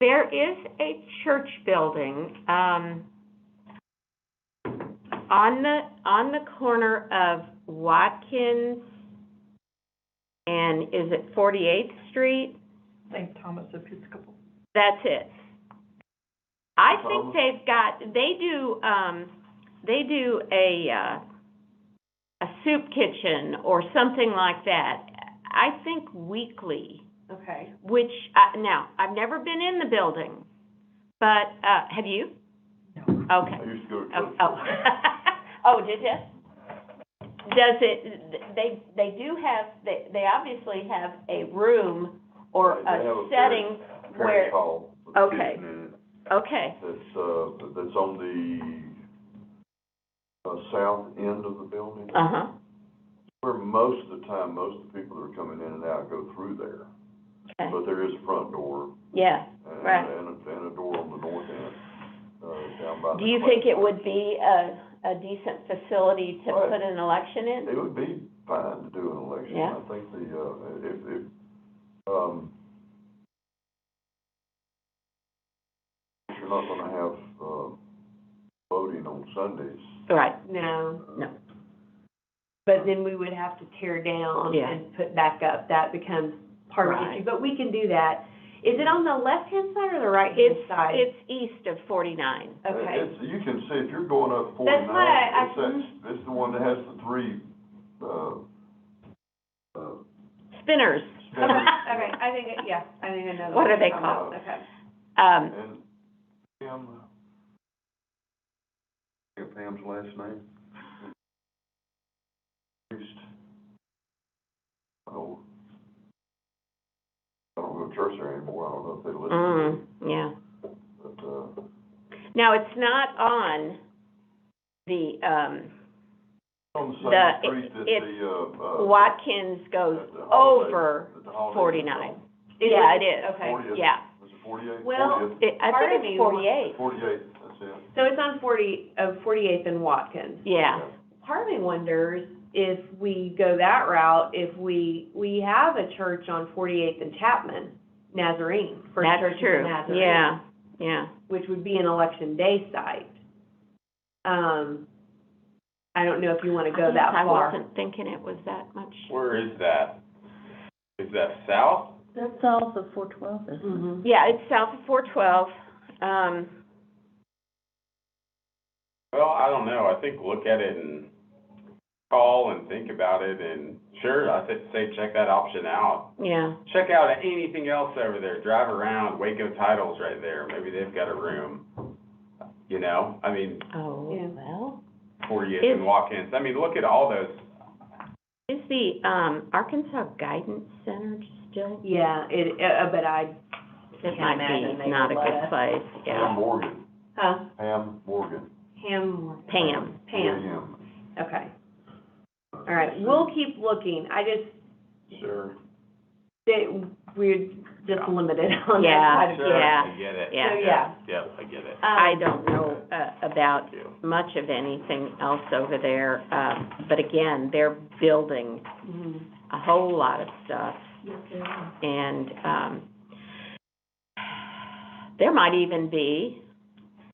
There is a church building, on the corner of Watkins and is it 48th Street? St. Thomas Episcopal. That's it. I think Thomas? they do a soup kitchen or something like that. I think weekly, Okay. which, now, I've never been in the building, but, have you? No. Okay. I used to go to Oh, church. oh. Oh, did you? Does it, they do have, they obviously have a room or Right, they have a a setting Parish where, hall with a Okay. kitchen in it. okay, That's on the south end of the building. uh-huh, Where most of the time, most of the people that are coming in and out go through there. okay, But there is a front door yeah. and, Right. and a door on the north end, down by the. Do you think it would be a decent facility to Right. put an election in? It would be fine to do an election. Yeah. I think if you're not gonna have, voting on Sundays. Right, No. no, But then we would have to tear down Yeah. and put back up. That becomes part of the Right. issue, but we can do that. Is it on the left-hand side or the right-hand side? it's east of 49. Okay. You can see, if you're going up 49, That's what it's the one that has the three, Spinners. Okay, I think, I think I know. What are they you're talking called? about. Okay. and Pam's last name? Priest. Oh. I don't go to church there anymore, I don't know if they listen to it, Yeah. but, Now, it's not on the, on the same street that it's the, Watkins goes at the Holiday- over at the Holiday 49. Inn. Yeah, it is. Okay. 40th. Yeah. Was it 48? Well, 40th? I Part of think me it's 48. 48, that's it. So it's on 48th and Watkins. Yeah. Part of me wonders if we go that route, if we have a church on 48th and Chapman, Nazarene, First Church That's of true. the Nazarene. Yeah, yeah. Which would be an election day site. I don't know if you wanna go that I far. wasn't thinking it was that much. Where is that? Is that south? That's south of 412, isn't it? Mhm. Yeah, it's south of 412. Well, I don't know. I think look at it and call and think about it, and sure, I think say check that option out. Yeah. Check out anything else over there. Drive around. Waco Title's right there. Maybe they've got a room. You know, I mean, Oh, Yeah. well. 40th Is- and Watkins. I mean, look at all those. Is the, Arkansas Guidance Center still? Yeah, but I It can't might imagine be they not a would let good us. place, Pam yeah. Morgan, Huh? Pam Morgan. Pam. Pam. Pam, okay. All right, we'll keep looking. I just, Sure. we're just limited on that Yeah, side of Sure, things. yeah. I get it. Yeah. So, yeah. Yep, I get it. I don't know, about Thank you. much of anything else over there, but again, they're building Mhm. a whole lot of stuff, Yes, they are. and, there might even be,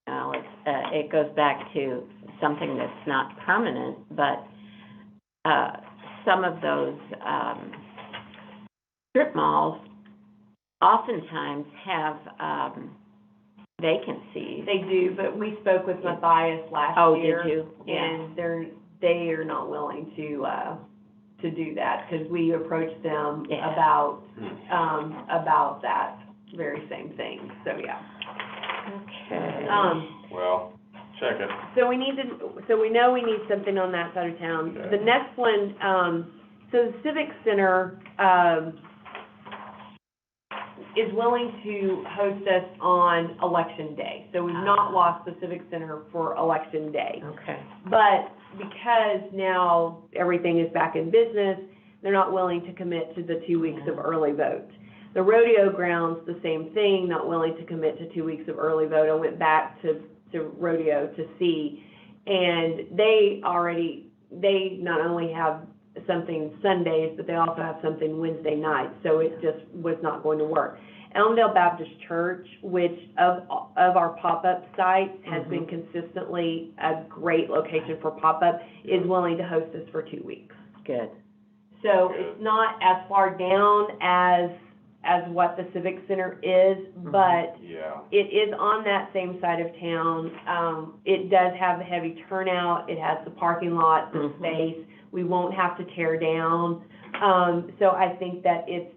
well, it goes back to something that's not permanent, but, some of those, strip malls oftentimes have, vacancies. They do, but we spoke with Matthias last Oh, year. did you? Yeah. And they are not willing to do that, because we approached them Yeah. about that very same thing, so, yeah. Okay. Well, check it. So we know we need something on that side of town. Okay. The next one, so the Civic Center, is willing to host us on Election Day. So we've not lost the Civic Center for Election Day. Okay. But because now everything is back in business, they're not willing to commit to the 2 weeks of early vote. The rodeo grounds, the same thing, not willing to commit to 2 weeks of early vote. I went back to rodeo to see, and they not only have something Sundays, but they also have something Wednesday nights, so it just was not going to work. Elmdale Baptist Church, which of our pop-up sites has been consistently a great location for pop-up, is willing to host us for 2 weeks. Good. So it's not as far down as what the Civic Center is, but Yeah. it is on that same side of town. It does have the heavy turnout, it has the parking lot, the space, we won't have to tear down. So I think that it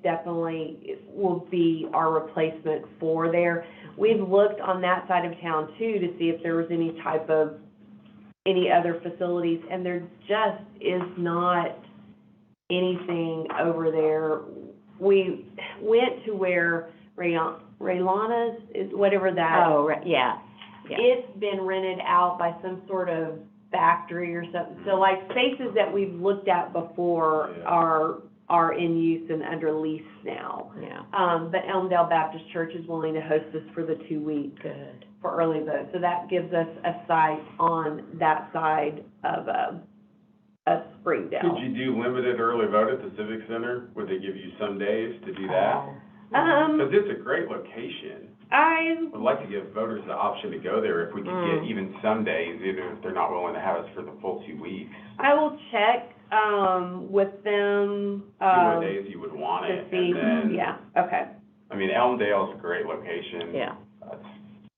will be our replacement for there. We've looked on that side of town too to see if there was any other facilities, and there just is not anything over there. We went to where Raylana's is, whatever that. Oh, right, yeah, yeah. It's been rented out by some sort of factory or something. So like spaces that we've looked at before Yeah. are in use and under lease now. Yeah. But Elmdale Baptist Church is willing to host us for the 2 weeks Good. for early vote. So that gives us a site on that side of Springdale. Could you do limited early vote at the Civic Center? Would they give you some days to do that? Because it's a great location. I I'd like to give voters the option to go there if we could get even some days, even if they're not willing to have us for the full 2 weeks. I will check, with them, See what days you would want to it, see, and then, yeah, okay, I mean, Elmdale's a great location. Yeah. It's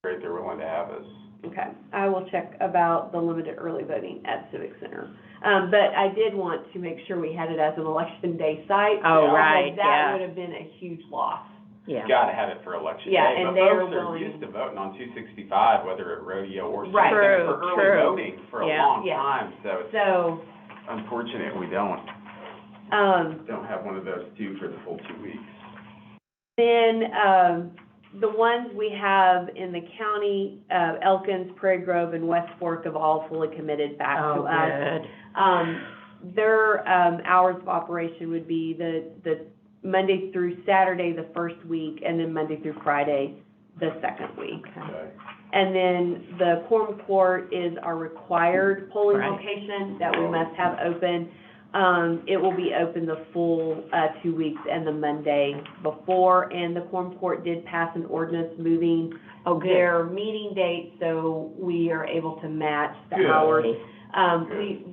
great they're willing to have us. okay. I will check about the limited early voting at Civic Center. But I did want to make sure we had it as an election day site. Oh, because right, That yeah. would have been a huge loss. Yeah. Gotta have it for election Yeah, day, and but they're folks are willing- used to voting on 265, whether at rodeo or Right. something, True, for early true. voting for a Yeah. long Yeah. time, so it's So, unfortunate we don't have one of those two for the full 2 weeks. then, the ones we have in the county, Elkins, Prairie Grove, and West Fork have all fully committed back to Oh, us. good. Their, hours of operation would be the Monday through Saturday, the first week, and then Monday through Friday, the second week. Okay. And then the Quorum Court is our required polling Right. location that we must have open. It will be open the full, 2 weeks and the Monday before, and the Quorum Court did pass an ordinance moving Oh, good. their meeting date, so we are able to match the Good. hours.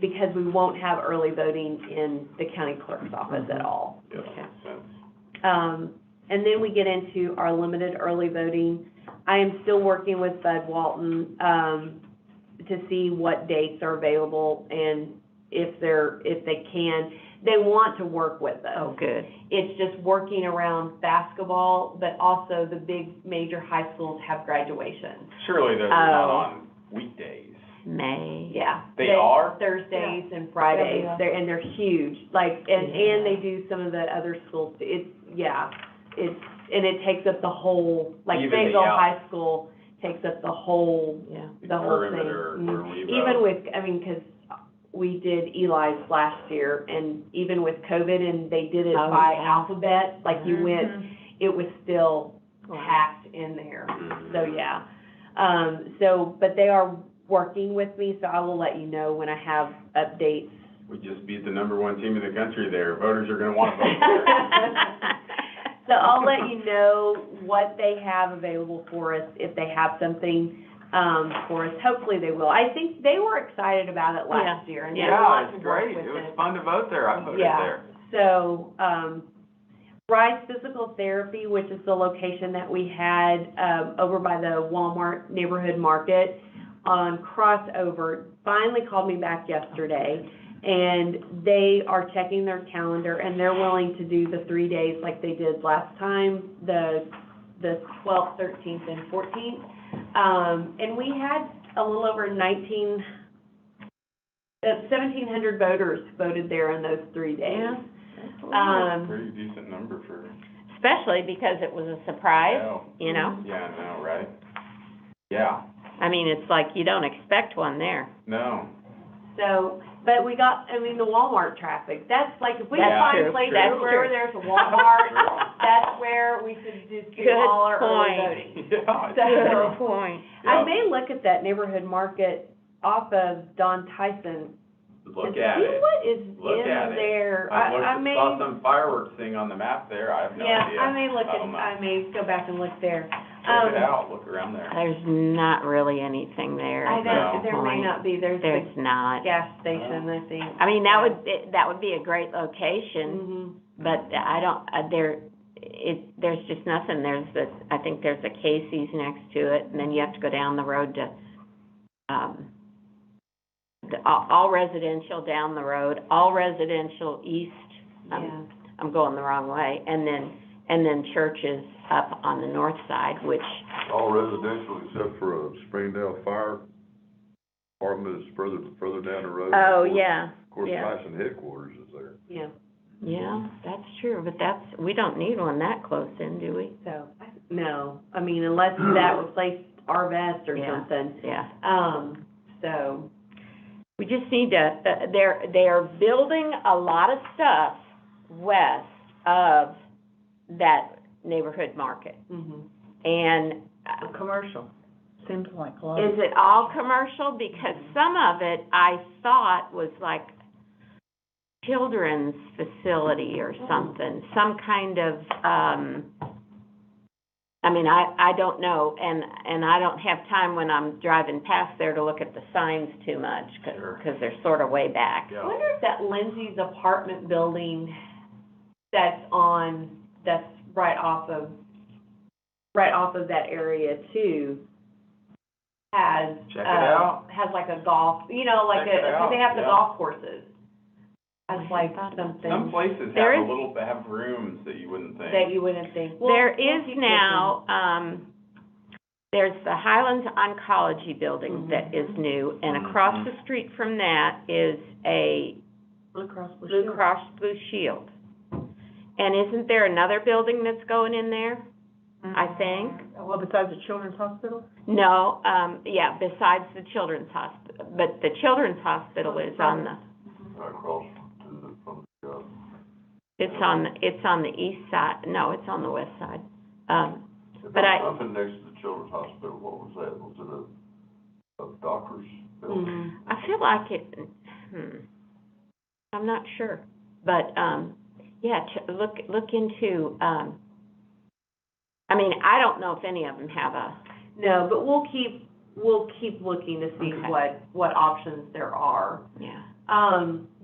Because we won't have early voting in the county clerk's office at all. Yeah, that Okay. makes sense. And then we get into our limited early voting. I am still working with Bud Walton, to see what dates are available and if they can. They want to work with us. Oh, good. It's just working around basketball, but also the big major high schools have graduation. Surely those are not Oh. on weekdays. May. Yeah. They are? Thursdays and Fridays, Yeah. they're huge, like, and they do some of the other schools, it takes up the whole, like, Even the Fayetteville out- High School takes up the whole, Yeah. the whole thing. Perimeter where we Even vote. with, I mean, 'cause we did Eli's last year, and even with COVID, and they did it Oh, by yeah. alphabet, like you Mm-hmm. went, it was still packed in there, so, yeah. But they are working with me, so I will let you know when I have updates. We just beat the #1 team in the country there. Voters are gonna wanna vote for it. So I'll let you know what they have available for us, if they have something, for us. Hopefully they will. I think they were excited about it last year, and they Yeah, want it's to work great. with It was it. fun to vote there. I voted Yeah. there. So, Rise Physical Therapy, which is the location that we had, over by the Walmart Neighborhood Market on Crossover, finally called me back yesterday, and they are checking their calendar, and they're willing to do the 3 days like they did last time, the 12th, 13th, and 14th. And we had a little over 1,700 voters voted there in those 3 days. Pretty decent number for. Especially because it was a surprise, Yeah. you know? Yeah, I know, right? Yeah, I mean, it's like you don't expect one there. no. So, but we got, I mean, the Walmart traffic, that's like, if we can That's find true. places That's where true. there's a Walmart, that's where we should just do Good all our early point. voting. Yeah, it's So- true. Good point. I Yeah. may look at that neighborhood market off of Don Tyson. Look to at see it. what is Look in at it. there. I may, saw some fireworks thing on the map there. I have no yeah, idea. I may look I at, don't know. I may go back and look there. Check it out, look around there. There's not really anything there I at don't, this there may point. not be, there's the There's not. gas station, I think. I mean, that would be a great location, but I don't, there's just nothing. I think there's a Casey's next to it, and then you have to go down the road to, all residential down the road, all residential east. Yeah. I'm going the wrong way, and then churches up on the north side, which, All residential except for a Springdale Fire Department is further down the road. oh, Of course- yeah, Of course, yeah. Tyson headquarters is there. Yeah, Yeah, that's true, but we don't need one that close in, do we? so, no, I mean, unless that replaced Arvest or Yeah. something. Yeah. So, We just need to, they're building a lot of stuff west of that neighborhood market. And Commercial, seems like a lot. is it all commercial? Because some of it I thought was like children's facility or something, some kind of, I mean, I don't know, and I don't have time when I'm driving past there to look at the signs too much, Sure. because they're sort of way back. I Yeah. wonder if that Lindsay's apartment building that's right off of that area too, has, Check it out. has like a golf, you know, like Check it because they out, have the yeah. golf courses. I That's hadn't like thought about something Some places There have is- have rooms that you wouldn't think. that you wouldn't think. Well, There we'll is keep now, there's the Highlands Oncology Building Mhm. that is new, and across the street from that is a Blue Cross Blue Blue Shield. Cross Blue Shield. And isn't there another building that's going in there, I think? Well, besides the Children's Hospital? No, yeah, besides the Children's Hospital, but the Children's Hospital is on the, Across from the, it's on the east side, no, it's on the west side. There But was something next to the Children's Hospital, what was that? Was it a doctor's building? I feel like it, I'm not sure, but, yeah, look into, I mean, I don't know if any of them have a, No, but we'll keep looking to see Okay. what options there are. yeah.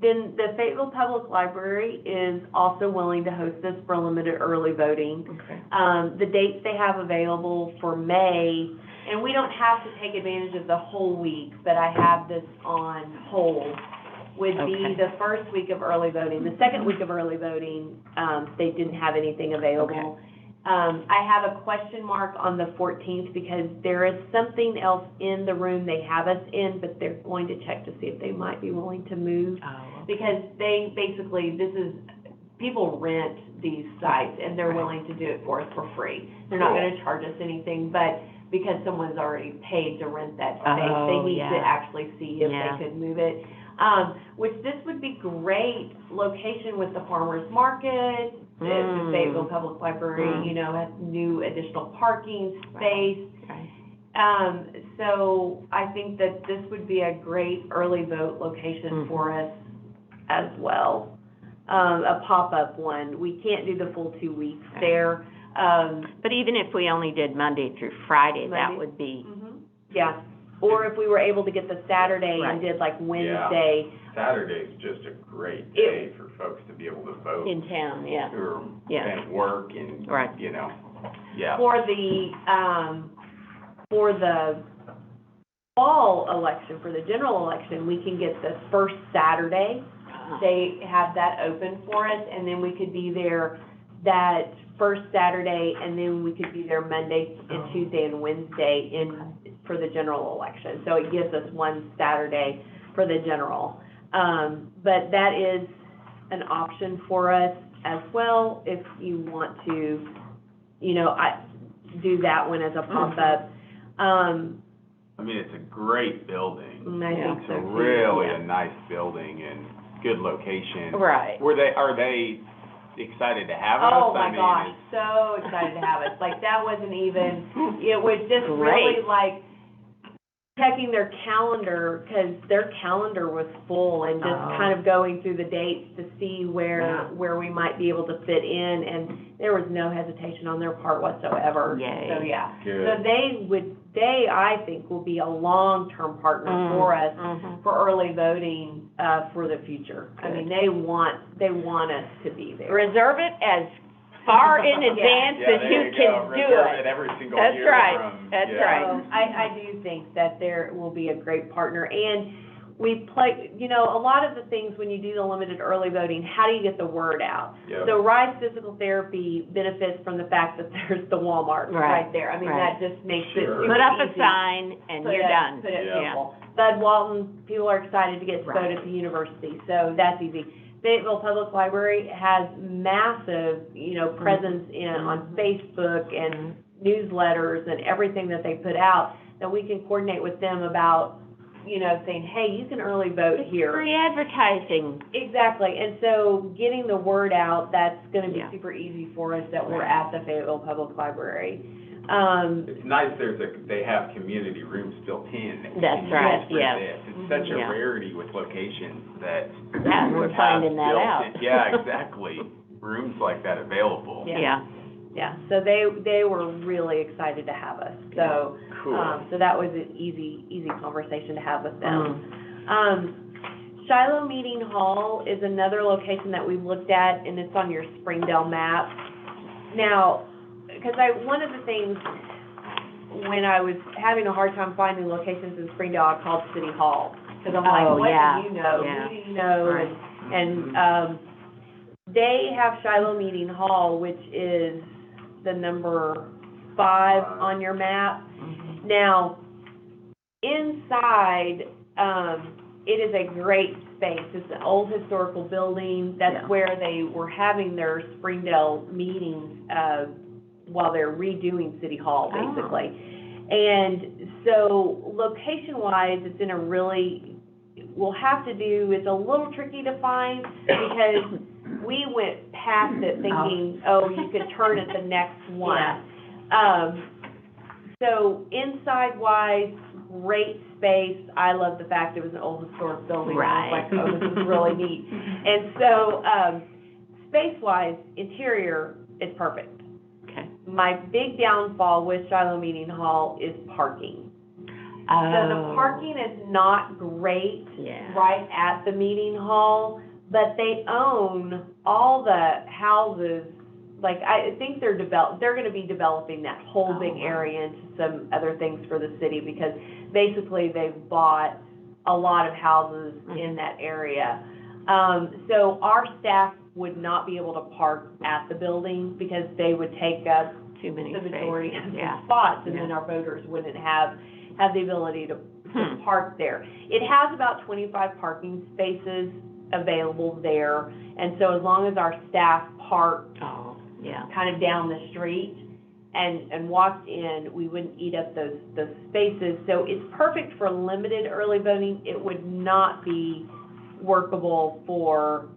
Then the Fayetteville Public Library is also willing to host this for limited early voting. Okay. The dates they have available for May, and we don't have to take advantage of the whole week, but I have this on hold, would be Okay. the first week of early voting. The second week of early voting, they didn't have anything available. I have a question mark on the 14th because there is something else in the room they have us in, but they're going to check to see if they might be willing to move. Oh, Because they, basically, people rent these sites and they're willing to do it for us for free. They're not gonna charge us anything, but because someone's already paid to rent that space, they Oh, need to yeah. actually see if Yeah. they could move it. Which this would be great location with the farmer's market, the Fayetteville Public Library, you know, has new additional parking space. Right. So I think that this would be a great early vote location for us as well. A pop-up one. We can't do the full 2 weeks there. But even if we only did Monday through Friday, that would be. Yeah, or if we were able to get the Saturday and did like Wednesday. Saturday's just a great day for folks to be able to vote. In town, yeah. Or, Yeah. and work and, you know, For the fall election, for the general election, we can get the first Saturday. They have that open for us, and then we could be there that first Saturday, and then we could be there Monday and Tuesday and Wednesday for the general election. So it gives us one Saturday for the general. But that is an option for us as well, if you want to, you know, do that one as a pop-up. I mean, it's a great building. I think It's so too. really a nice building and good location. Right. Are they excited to have us? Oh, my I mean, gosh, so excited to have us. Like, that wasn't even, it was just Great. really like checking their calendar, because their calendar was full, and just kind of going through the dates to see where we might be able to fit in, and there was no hesitation on their part whatsoever. Yay. So, yeah. Good. So they, I think, will be a long-term partner for us for early voting, for the future. I mean, they want us to be there. Reserve it as far in advance as you can do Reserve it. it every single That's year right. from. That's yeah. right. So I do think that there will be a great partner, and we play, you know, a lot of the things when you do the limited early voting, how do you get the word out? Yep. So Rise Physical Therapy benefits from the fact that there's the Walmart right there. I mean, that just makes it Sure. super Put up a easy. sign and Put you're it- done. Put it Yeah. simple. Bud Walton, people are excited to get to vote Right. at the university, so that's easy. Fayetteville Public Library has massive, you know, presence on Facebook and newsletters and everything that they put out, that we can coordinate with them about, you know, saying, hey, you can early vote here. Free advertising. Exactly, and so getting the word out, that's gonna be Yeah. super easy for us, that we're at the Fayetteville Public Library. It's nice they have community rooms built in. that we That's can right, use for yes. this. It's such a Yeah. rarity with locations that. Yeah, we're have finding that built out. in- Yeah, exactly. Rooms like that available. Yeah. Yeah, so they were really excited to have us, so. Cool. So that was an easy conversation to have with them. Shiloh Meeting Hall is another location that we've looked at, and it's on your Springdale map. Now, because one of the things, when I was having a hard time finding locations in Springdale, I called City Hall, because I'm like, what do you know? Yeah. Who do you know? And they have Shiloh Meeting Hall, which is the number 5 on your map. Now, inside, it is a great space. It's an old historical building. That's where they were having their Springdale meetings, while they're redoing City Hall, basically. And so, location-wise, it's in a really, it's a little tricky to find, because we went past it thinking, you could turn at the next one. So inside-wise, great space. I love the fact it was an old historic building. I was like, this is really neat. And so, space-wise, interior is perfect. Okay. My big downfall with Shiloh Meeting Hall is parking. So the parking is not great right at the meeting hall, but they own all the houses. Like, I think they're gonna be developing that whole big area into some other things for the city, because basically they've bought a lot of houses in that area. So our staff would not be able to park at the building, because they would take up too many the majority of the Yeah. spots, and then our voters wouldn't have the ability to park there. It has about 25 parking spaces available there, and so as long as our staff parked kind of down the street and walked in, we wouldn't eat up those spaces. So it's perfect for limited early voting. It would not be workable for,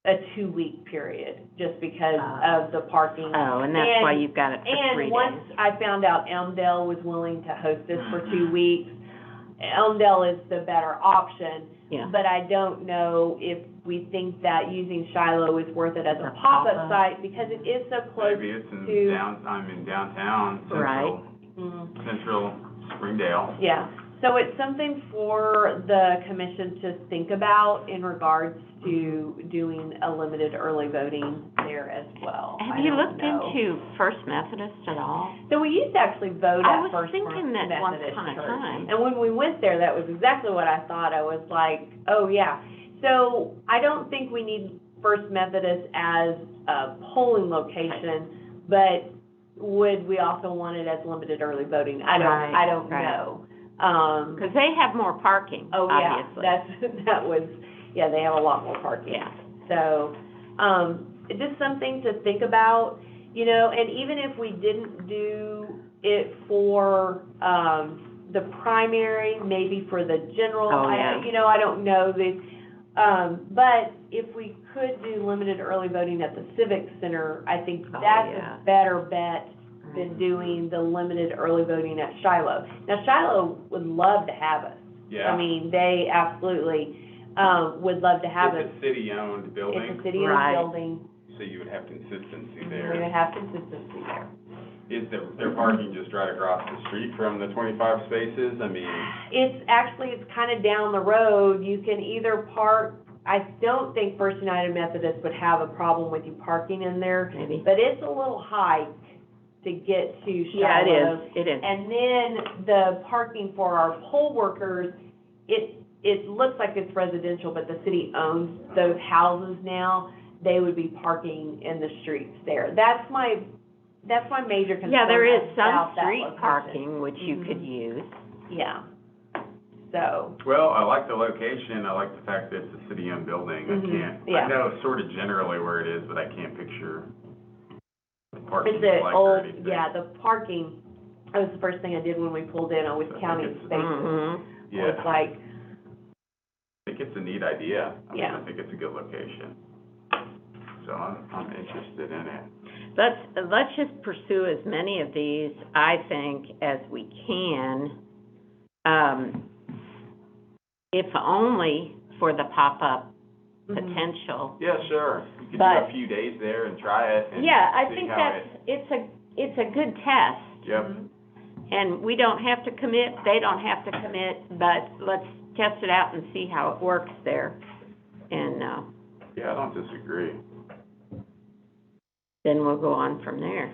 a 2-week period, just because of the parking. Oh, and that's why you've got it for 3 And days. once I found out Elmdale was willing to host this for 2 weeks, Elmdale is the better option. Yeah. But I don't know if we think that using Shiloh is worth it as a A pop-up pop-up. site, because it is so close Maybe it's in to. I'm in downtown, Right. central Springdale. Yeah, so it's something for the commission to think about in regards to doing a limited early voting there as well. Have I you don't looked know. into First Methodist at all? So we used to actually vote I at was First thinking that once Methodist upon a Church. time. And when we went there, that was exactly what I thought. I was like, oh, yeah. So I don't think we need First Methodist as a polling location, but would we also want it as limited early voting? I don't Right. know. Because they have more parking, Oh, yeah, obviously. that was, yeah, they have a lot more parking. Yeah. So, it's just something to think about, you know, and even if we didn't do it for, the primary, maybe for the general, Oh, yeah. I don't know but if we could do limited early voting at the Civic Center, I think Oh, that's yeah. a better bet than doing the limited early voting at Shiloh. Now, Shiloh would love to have us. Yeah. I mean, they absolutely, would love to have us. It's a city-owned building, It's a city-owned Right. building. so you would have consistency We would there. have consistency there. Is their parking just right across the street from the 25 spaces? I mean, It's kind of down the road. You can either park, I don't think First United Methodist would have a problem with you parking in there, Maybe. but it's a little hike to get to Shiloh. Yeah, it is, it is. And then the parking for our poll workers, it looks like it's residential, but the city owns those houses now. They would be parking in the streets there. That's my major concern. Yeah, there is some about that street location. parking which you could Mhm. use. Yeah. So, well, I like the location, I like the fact that it's a city-owned building. yeah. I know sort of generally where it is, but I can't picture the parking it's like the or old, anything. yeah, the parking, that was the first thing I did when we pulled in, with I county think it's- spaces. Mhm. Yeah. Was like, I think it's a neat idea. I mean, Yeah. I think it's a good location. So I'm interested in it. Let's just pursue as many of these, I think, as we can, if only for the pop-up potential. Yeah, sure. You could do But- a few days there and try it and Yeah, I see think how it's a good test. Yep. And we don't have to commit, they don't have to commit, but let's test it out and see how it works there. And, Yeah, I don't disagree. then we'll go on from there.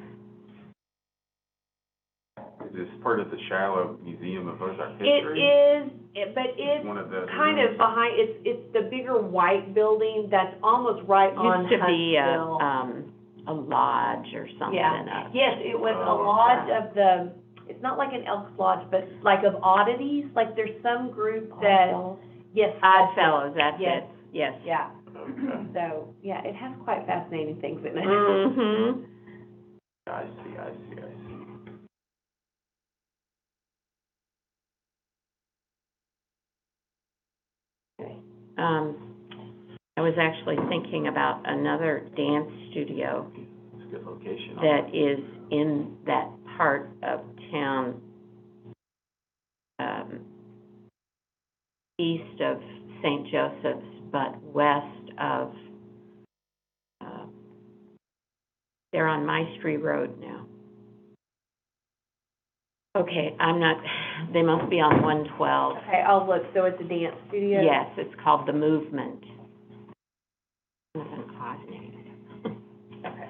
Is this part of the Shiloh Museum of Ozark it History? is, but It's it's one of the kind of rooms. behind, it's the bigger white building that's almost right on Used to be Huntsville. a lodge or something. Yeah, yes, it was a Oh, lodge of the, it's not like an Elks Lodge, but like of oddities, like there's some group that, yes. Odd that's it. Fellows, that's Yes. it, yes. Yeah, Okay. so, yeah, it has quite fascinating things in it. Mm-hmm. I see. I was actually thinking about another dance studio It's a good location. that is in that part of town, east of St. Joseph's, but west of, they're on Maestri Road now. Okay, they must be on 112. Okay, I'll look, so it's a dance studio? Yes, it's called The Movement. It's an odd name. Okay,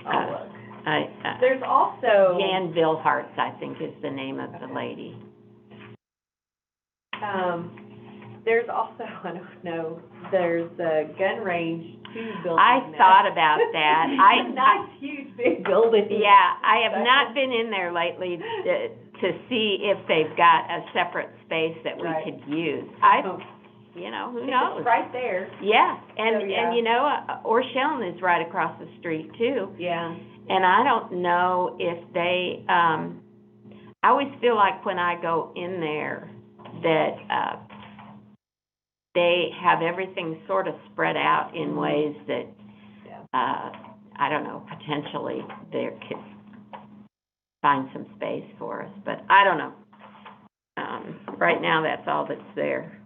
I'll look. There's also, Jan Vilhartz, I think, is the name of the lady. there's also, I don't know, there's a gun range, 2 buildings I now. thought about that. Nice, huge, big building. Yeah, I have not been in there lately to see if they've got a separate space that we Right. could use. Oh. Who It's knows? right there. Yeah, and, So, yeah. and Orshellen is right across the street too. Yeah. And I don't know if they, I always feel like when I go in there that, they have everything sort of spread out in ways that, I don't know, potentially they could find some space for us, but I don't know. Right now, that's all that's there.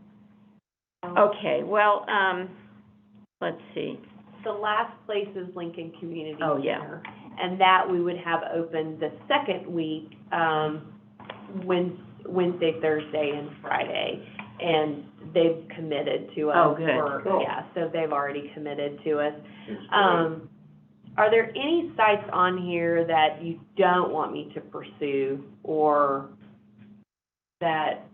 Okay, well, let's see. The last place is Lincoln Community Oh, yeah. Center, and that we would have open the second week, Wednesday, Thursday, and Friday. And they've committed to us. Oh, good. For, yeah, so they've already committed to us. It's great. Are there any sites on here that you don't want me to pursue, or that?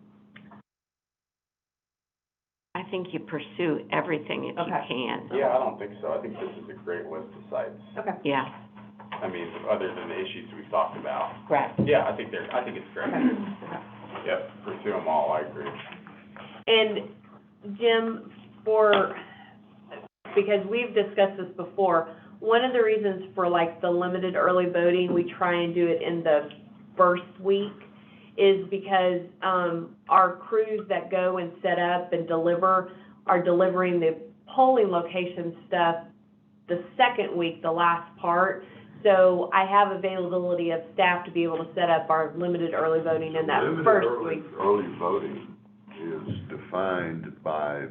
I think you pursue everything if you Okay. can. Yeah, I don't think so. I think this is a great list of sites. Okay. Yeah, I mean, other than the issues we've talked about. right. Yeah, I think it's great. Okay. Yep, pursue them all, I agree. And Jim, because we've discussed this before, one of the reasons for like the limited early voting, we try and do it in the first week, is because, our crews that go and set up and are delivering the polling location stuff the second week, the last part. So I have availability of staff to be able to set up our limited early voting in that first week. Early voting is defined by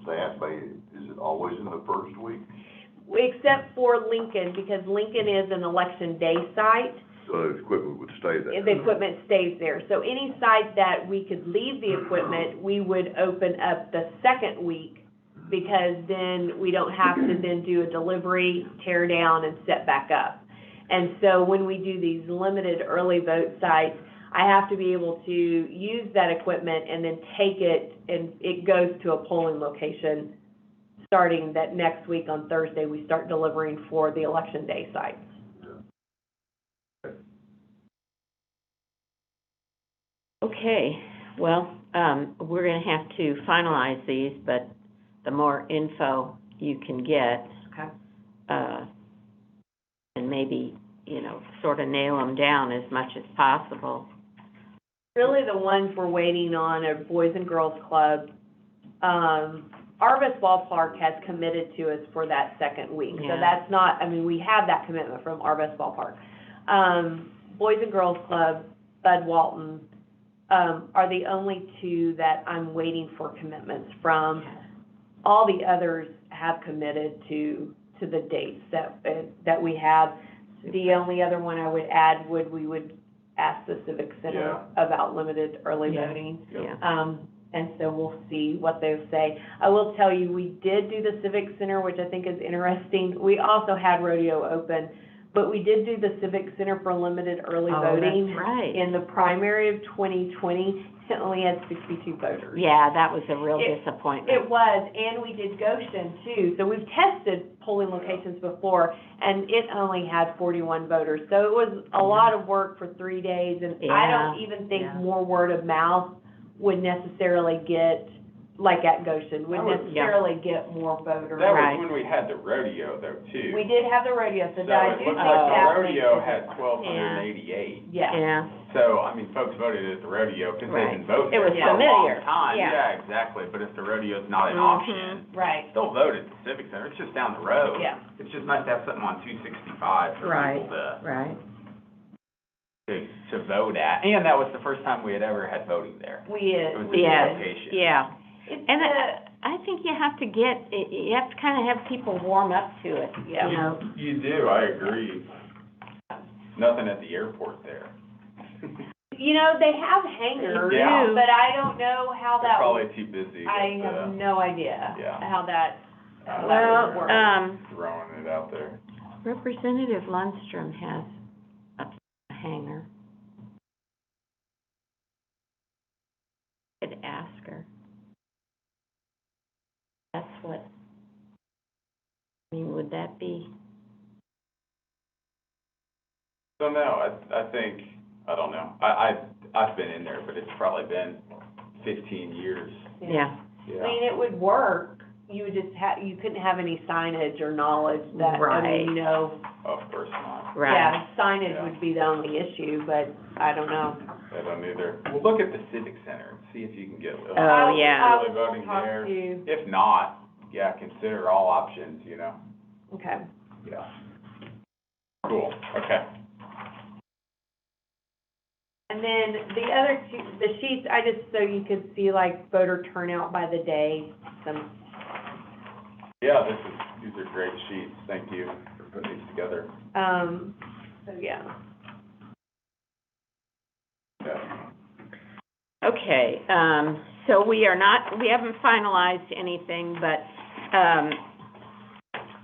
that, is it always in the first week? Except for Lincoln, because Lincoln is an election day site. So the equipment would stay there. The equipment stays there. So any site that we could leave the equipment, we would open up the second week, because then we don't have to then do a delivery, tear down, and set back up. And so when we do these limited early vote sites, I have to be able to use that equipment and then take it, and it goes to a polling location. Starting that next week on Thursday, we start delivering for the election day sites. Okay, well, we're gonna have to finalize these, but the more info you can get, Okay. and maybe, sort of nail them down as much as possible. Really, the ones we're waiting on are Boys and Girls Club. Arvis Ballpark has committed to us for that second week. Yeah. So that's not, we have that commitment from Arvis Ballpark. Boys and Girls Club, Bud Walton, are the only two that I'm waiting for commitments from. All the others have committed to the dates that we have. The only other one I would add we would ask the Civic Center about limited early voting. Yeah. And so we'll see what they say. I will tell you, we did do the Civic Center, which I think is interesting. We also had rodeo open, but we did do the Civic Center for limited early voting. That's right. In the primary of 2020, it only had 62 voters. Yeah, that was a real It disappointment. was, and we did Goshen too. So we've tested polling locations before, and it only had 41 voters. So it was a lot of work for 3 days, and I don't even think more word of mouth would necessarily get, like at Goshen, would necessarily get more voters. That Right. was when we had the rodeo though, too. We did have the rodeo, so So I it do looks think like that the makes rodeo a had difference. 1,288. Yeah. Yeah, So, folks voted at the rodeo because they Right. didn't vote It there was for a familiar. long time. Yeah. Yeah, exactly, but if the rodeo's not an Mhm. option, Right, still vote at the Civic Center, it's just down the road. yeah. It's just nice to have something on 265 for Right. people right. to vote at. And that was the first time we had ever had voting there. It was a new Yes, location. yeah. It's, And I think you have to kind of have people warm up to it, Yeah. You do, I agree. Nothing at the airport there. they have hangars, Yeah. but I don't know how They're that probably too busy I with have no idea Yeah. how that would work. Well, throwing it out there. Representative Lundstrom has a hangar. Could ask her. That's what, would that be? So no, I think, I don't know. I've been in there, but it's probably been 15 years. Yeah. Yeah. It would work, you would just you couldn't have any signage or knowledge that, Right. Of course not. Right. yeah, signage Yeah. would be the only issue, but I don't know. I don't either. Well, look at the Civic Center and see if you can get Oh, yeah. early voting there. If not, yeah, consider all options, you know? Okay. Yeah. Cool, okay. And then the other two, the sheets, I just, so you could see like voter turnout by the day, some. Yeah, these are great sheets. Thank you for putting these together. So yeah. Yeah. Okay, so we haven't finalized anything, but,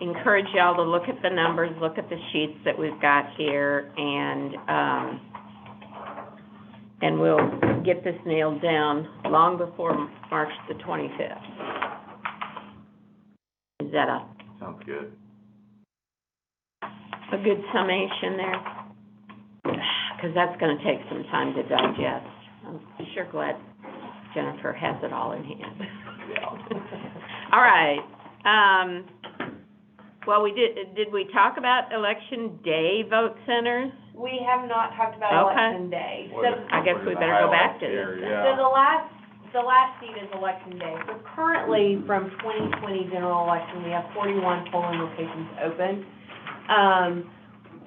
encourage y'all to look at the numbers, look at the sheets that we've got here, and we'll get this nailed down long before March the 25th. Is that Sounds good. a good summation there? Because that's gonna take some time to digest. I'm sure glad Jennifer has it all in hand. Yeah. All right, well, did we talk about election day vote centers? We have not talked about Okay. election day. What So, are- I guess what are we the better go back highlights to here? this. Yeah. so the last sheet is election day. So currently, from 2020 general election, we have 41 polling locations open.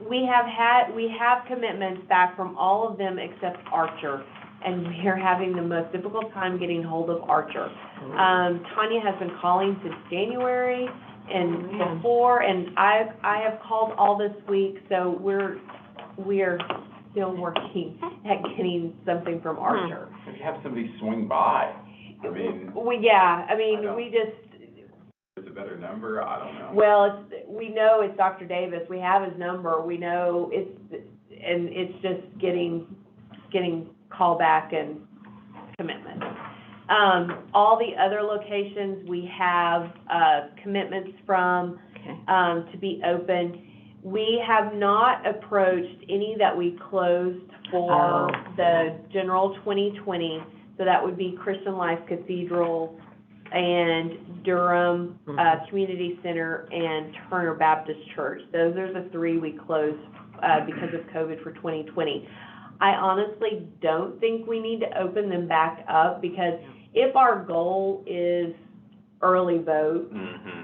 We have commitments back from all of them except Archer, and we're having the most difficult time getting hold of Archer. Tanya has been calling since January and Yeah. before, and I have called all this week, so we are still working at getting something from Archer. If you have somebody swing by, I mean, We just, it's a better number, I don't know. well, we know it's Dr. Davis, we have his number, we know it's just getting callback and commitment. All the other locations, we have, commitments from, Okay. to be open. We have not approached any that we closed for the general 2020, so that would be Christian Life Cathedral and Durham, Community Center and Turner Baptist Church. Those are the three we closed, because of COVID for 2020. I honestly don't think we need to open them back up, because if our goal is early vote, Mm-hmm.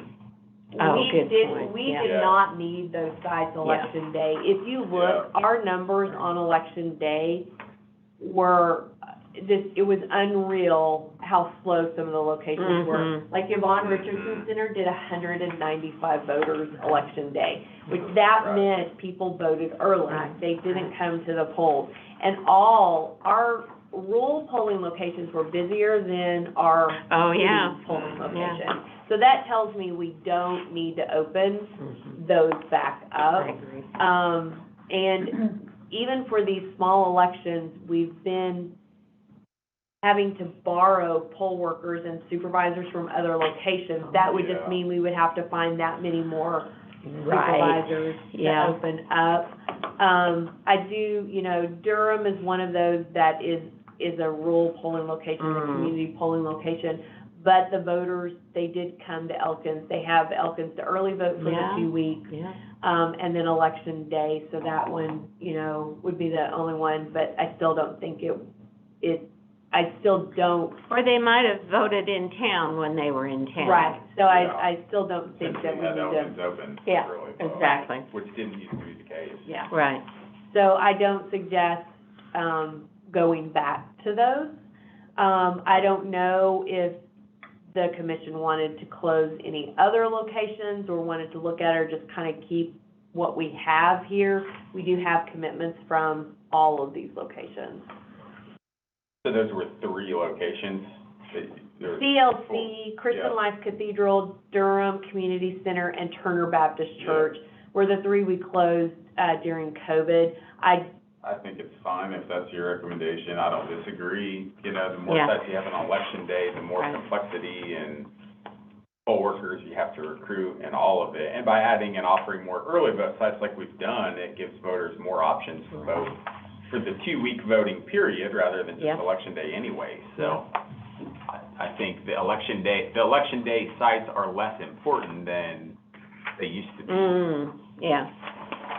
Oh, we good did point. Yeah. not need those sites election day. If you look, our numbers on election day were it was unreal how slow some of the locations were. Mhm. Like Yvonne Richardson Center did 195 voters election day, which that Right. meant people voted early. Right. They didn't come to the polls. And all our rural polling locations were busier than our Oh, city yeah. polling Yeah. location. So that tells me we don't need to open Mhm. those back up. I agree. And even for these small elections, we've been having to borrow poll workers and supervisors from other locations. That would just Yeah. mean we would have to find that many more Right. supervisors Yeah. to open up. I do, Durham is one of those that is a rural polling location, a Mhm. community polling location. But the voters, they did come to Elkins. They have Elkins to early vote for the Yeah. 2 weeks. Yeah. And then election day, so that one, would be the only one, but I still don't think I still don't. Or they might have voted in town when they were in town. Right, so Yeah. I still don't think that we Had need Elkins to, open, Yeah, really. exactly. Which didn't used to be the case. yeah. Right. So I don't suggest, going back to those. I don't know if the commission wanted to close any other locations or wanted to look at or just kind of keep what we have here. We do have commitments from all of these locations. So those were 3 locations? There was CLC, Christian Yeah. Life Cathedral, Durham Community Center, and Turner Baptist Yeah. Church were the 3 we closed, during COVID. I think it's fine if that's your recommendation. I don't disagree. The more Yeah. sites you have on election day, the more Right. complexity and poll workers you have to recruit and all of it. And by adding and offering more early vote sites like we've done, it gives voters more options to vote for the 2-week voting period rather than just Yeah. election day anyway. So I think the election day sites are less important than they used to be. Yeah.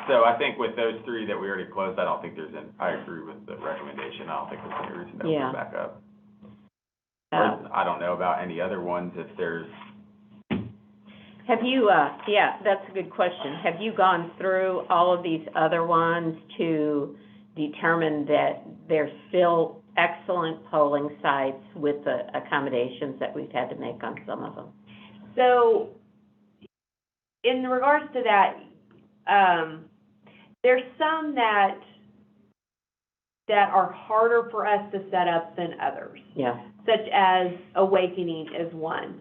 so I think with those three that we already closed, I don't think I agree with the recommendation. I don't think there's any reason to open Yeah. it back up. Uh, Or, I don't know about any other ones, if there's, Have you, yeah, that's a good question. Have you gone through all of these other ones to determine that they're still excellent polling sites with the accommodations that we've had to make on some of them? So, in regards to that, there's some that are harder for us to set up than others, Yeah. such as Awakening is one,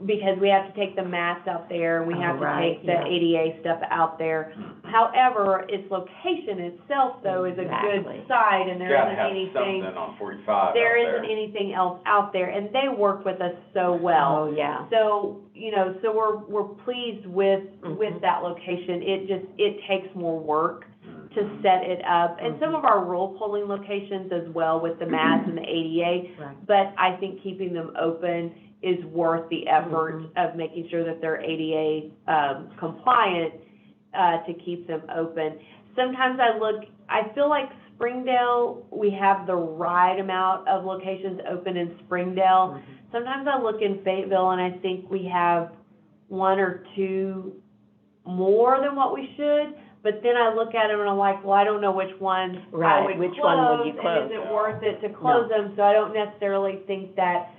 because we have to take the mats out there, and we have to right, take the yeah. ADA stuff out there. However, its location itself, though, is a Exactly. good site, and you there gotta isn't have anything, something on 45 there out isn't anything else out there, and they work with us so well. Oh, yeah. So, you know, so we're pleased with Mhm. that location. It takes more work to set it up. And some of our rural polling locations as well with the mats and the ADA. Right. But I think keeping them open is worth the effort of making sure that they're ADA, compliant, to keep them open. Sometimes I feel like Springdale, we have the right amount of locations open in Springdale. Mhm. Sometimes I look in Fayetteville and I think we have one or two more than what we should, but then I look at them and I'm like, well, I don't know which one I Right, would which one would you and close? is it worth it to close them? So I don't necessarily think that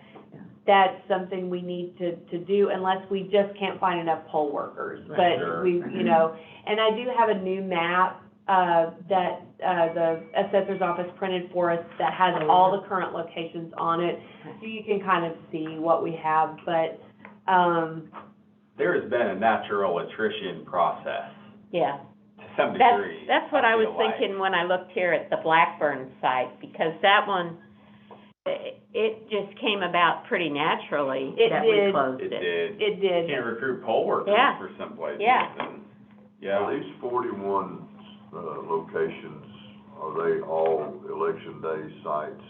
that's something we need to do unless we just can't find enough poll workers. Right. But Sure. we, you know, and I do have a new map, that, the assessor's office printed for us that has all the current locations on it. So you can kind of see what we have, but, There has been a natural attrition process Yeah. to some degree. That's what I was feel like. thinking when I looked here at the Blackburn site, because that one, it just came about pretty naturally It that we did. closed It it. did. it did. Can't recruit poll workers Yeah. for some places. Yeah. And, Are yeah. these 41, locations, are they all election day sites?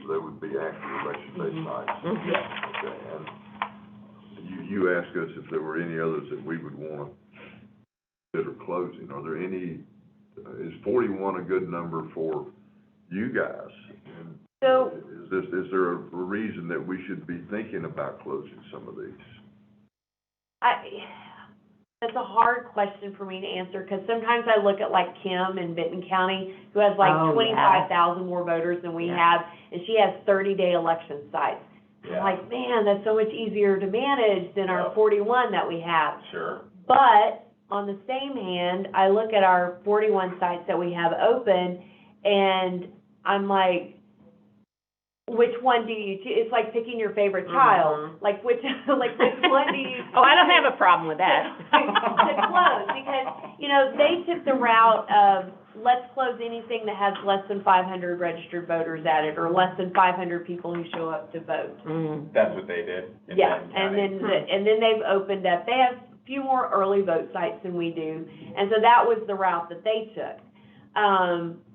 They would be actual election day sites? Mhm. Okay, and you asked us if there were any others that we would want to consider closing. Are there any, is 41 a good number for you guys? And So, is there a reason that we should be thinking about closing some of these? that's a hard question for me to answer, because sometimes I look at like Kim in Benton County, who has like Oh, yeah. 25,000 more voters than we Yeah. have, and she has 30-day election sites. I'm Yeah. like, man, that's so much easier to manage than our Yeah. 41 that we have. Sure. But on the same hand, I look at our 41 sites that we have open, and I'm like, which one do you choose? It's like picking your favorite child. Mhm. Like which one do you Oh, I don't choose have a problem with that. to close? Because, you know, they took the route of, let's close anything that has less than 500 registered voters at it, or less than 500 people who show up to vote. Mm. That's what they did in Yeah, Benton and County. then they've opened up, they have a few more early vote sites than we do, and so that was the route that they took.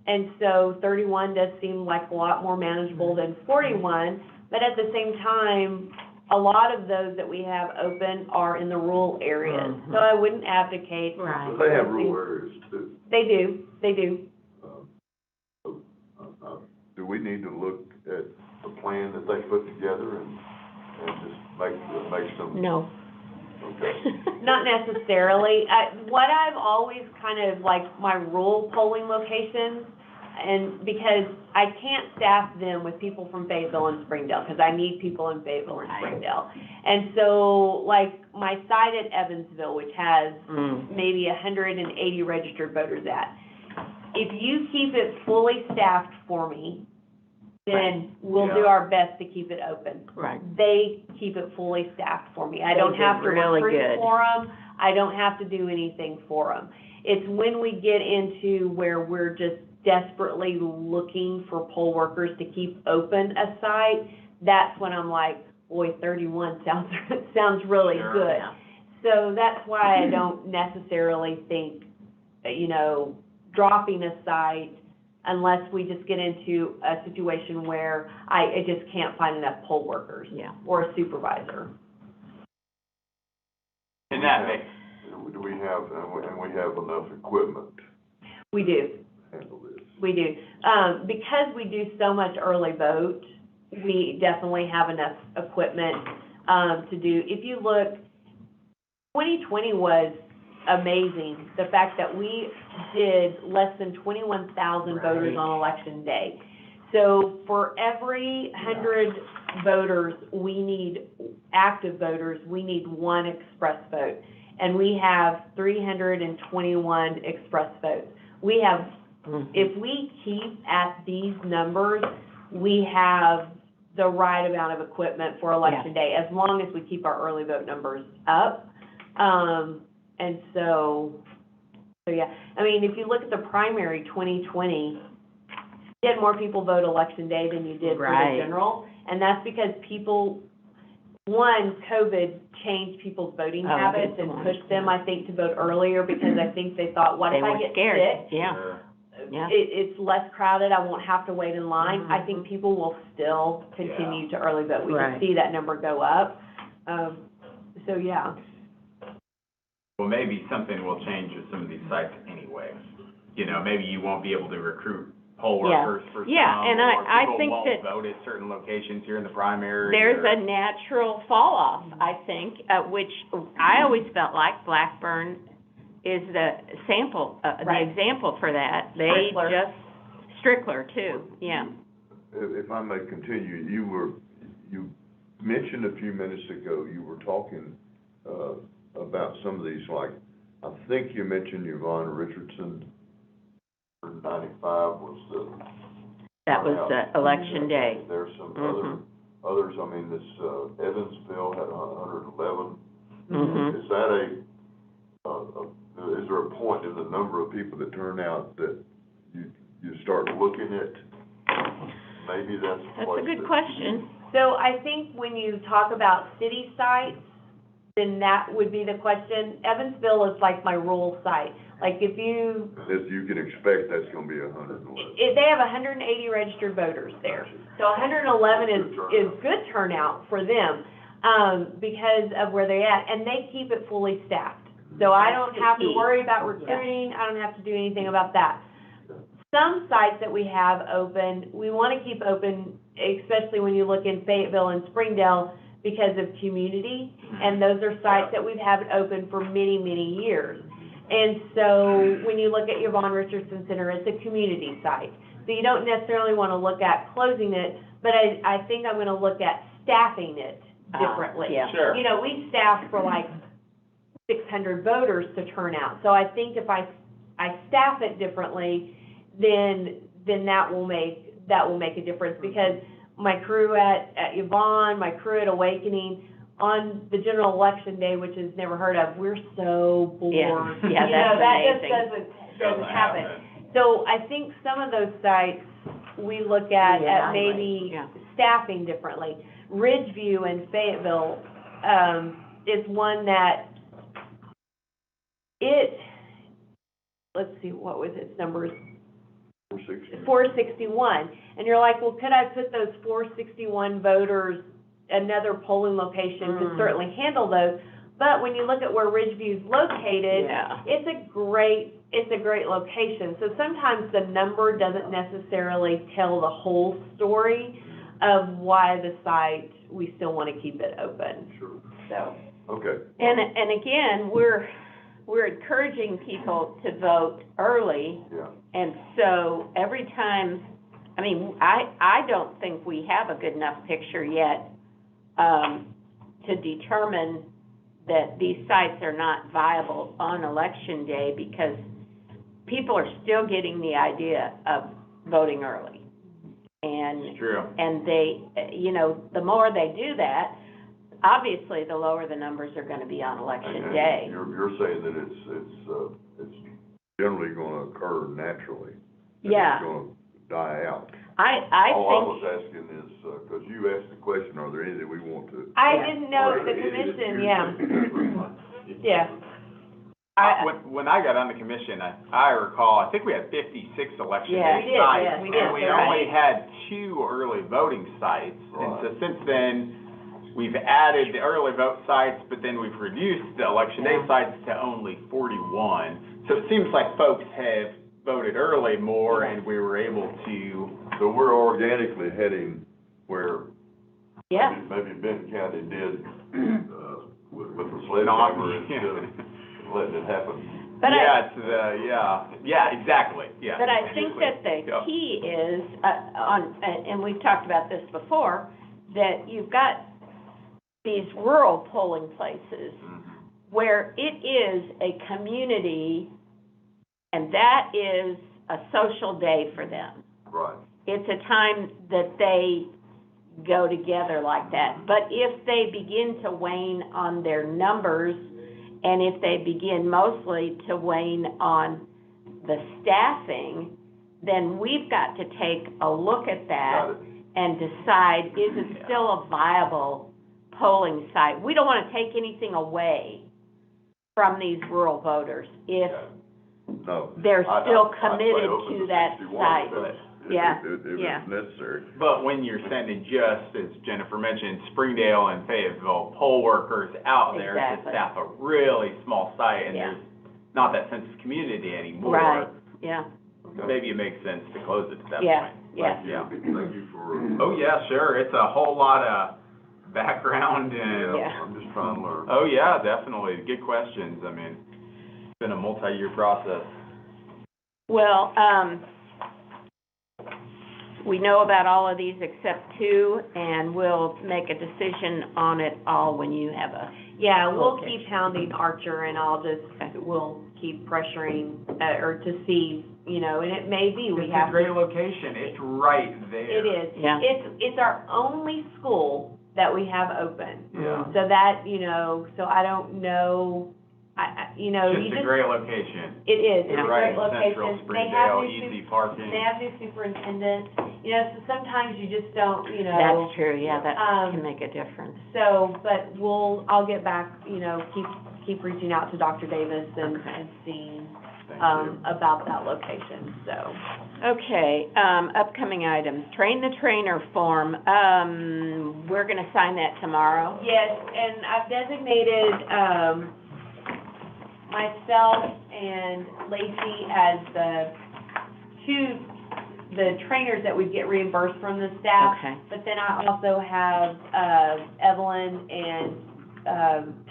And so 31 does seem like a lot more manageable than 41, but at the same time, a lot of those that we have open are in the rural areas. Mhm. So I wouldn't advocate. Right. But they have rural areas too. They do. Do we need to look at the plan that they put together and just make some? No. Okay. Not necessarily. What I've always kind of, like, my rural polling locations, and because I can't staff them with people from Fayetteville and Springdale, because I need people in Fayetteville and Right. Springdale. And so, like, my site at Evansville, which has Mm. maybe 180 registered voters at, if you keep it fully staffed for me, then we'll do Yeah. our best to keep it open. Right. They keep it fully staffed for me. I They don't did have to really recruit good. for them. I don't have to do anything for them. It's when we get into where we're just desperately looking for poll workers to keep open a site, that's when I'm like, boy, 31 sounds really Sure. good. Yeah. So that's why I don't necessarily think, you know, dropping a site unless we just get into a situation where I just can't find enough poll workers Yeah. or a supervisor. And that makes, do we have, and we have enough equipment We do. to handle this? We do. Because we do so much early vote, we definitely have enough equipment, to do. If you look, 2020 was amazing. The fact that we did less than 21,000 voters on election day. So for every 100 voters, active voters, we need one express vote. And we have 321 express votes. We have, if we keep at these numbers, we have the right amount of equipment for election day, as long as we keep our early vote numbers up. And so yeah, I mean, if you look at the primary 2020, you had more people vote election day than you did for the general. And that's because COVID changed people's voting habits and pushed them, I think, to vote earlier, because I think they thought, what if I get sick? Yeah. It's less crowded, I won't have to wait in line. I think people will still continue to early vote. We can see that number go up. So, yeah. Well, maybe something will change with some of these sites anyway. You know, maybe you won't be able to recruit poll workers for some, and I think or people that won't vote at certain locations here in the primary. there's a natural fall off, I think, which I always felt like Blackburn is the sample, the example for that. They Strickler too, If I may continue, you mentioned a few minutes ago, you were talking, about some of these, like, I think you mentioned Yvonne Richardson, 95 was the. that was the election day. There's some others, I mean, this, Evansville had 111. Is that is there a point in the number of people that turn out that you start looking at, maybe that's a good question. So I think when you talk about city sites, then that would be the question. Evansville is like my rural site. Like if you... As you can expect, that's gonna be 111. They have 180 registered voters there. So 111 is good turnout for them, because of where they're at, and they keep it fully staffed. So I don't have to worry about recruiting, I don't have to do anything about that. Some sites that we have open, we wanna keep open, especially when you look in Fayetteville and Springdale, because of community, and those are sites that we've had open for many, many years. And so when you look at Yvonne Richardson Center, it's a community site. So you don't necessarily want to look at closing it, but I think I'm going to look at staffing it differently. Sure. You know, we staff for like 600 voters to turn out. So I think if I staff it differently, then that will make a difference, because my crew at Yvonne, my crew at Awakening, on the general election day, which is never heard of, we're so bored. Yeah, that's amazing. That just doesn't happen. So I think some of those sites, we look at maybe staffing differently. Ridgeview and Fayetteville, is one that let's see, what was its numbers? 461. And you're like, well, could I put those 461 voters, another polling location could certainly handle those. But when you look at where Ridgeview is located, it's a great location. So sometimes the number doesn't necessarily tell the whole story of why the site, we still want to keep it open. Sure. So. Okay. And again, we're encouraging people to vote early. Yeah. And so every time, I mean, I don't think we have a good enough picture yet to determine that these sites are not viable on election day, because people are still getting the idea of voting early. And It's true. And they, you know, the more they do that, obviously the lower the numbers are going to be on election day. You're saying that it's generally gonna occur naturally. Yeah. It's gonna die out. I All think. I was asking is, because you asked the question, are there any that we want to? I didn't know the commission, When I got on the commission, I recall, I think we had 56 election day sites. We did. And we only had 2 early voting sites. And so since then, we've added the early vote sites, but then we've reduced the election day sites to only 41. So it seems like folks have voted early more, and we were able to, So we're organically heading where Yeah. maybe Benton County did, with the sledgehammer not, instead of letting it happen. But exactly, yeah. But I think that the Yep. key is, and we've talked about this before, that you've got these rural polling places where it is a community, and that is a social day for them. Right. It's a time that they go together like that. But if they begin to wane on their numbers, and if they begin mostly to wane on the staffing, then we've got to take a look at that Got it. and decide, is it still a viable polling site? We don't want to take anything away from these rural voters if No. they're I'd still say committed open to that 61 site. if Yeah, If yeah. it's necessary. But when you're sending just, as Jennifer mentioned, Springdale and Fayetteville poll workers out there to Exactly. staff a really small site, and Yeah. there's not that sense of community anymore. Right, yeah, Maybe it makes sense to close it at that yeah, point. yeah. Thank you for. Oh, yeah, sure, it's a whole lot of background and, Yeah. I'm just trying to learn. oh, yeah, definitely, good questions, I mean, it's been a multi-year process. Well, we know about all of these except two, and we'll make a decision on it all when you have a, Yeah, we'll Okay. keep hounding Archer, and we'll keep pressuring, or to see, you know, and it may be we It's have a to. great location, it's right there. It is. Yeah. It's our only school that we have open. Yeah. So that, you know, so I don't know, you know, you Just a just, great location. it is, it's You're a right, great central location. They have Springdale, new easy parking. They have new superintendents, you know, so sometimes you just don't, you know. that's true, yeah, that Um, can make a difference. So, but I'll get back, you know, keep reaching out to Dr. Davis and seeing, Thank you. about that location, so. Okay, upcoming items, train the trainer form, we're gonna sign that tomorrow. Yes, and I've designated, myself and Lacey as the trainers that would get reimbursed from the staff. Okay, But then I also have, Evelyn and,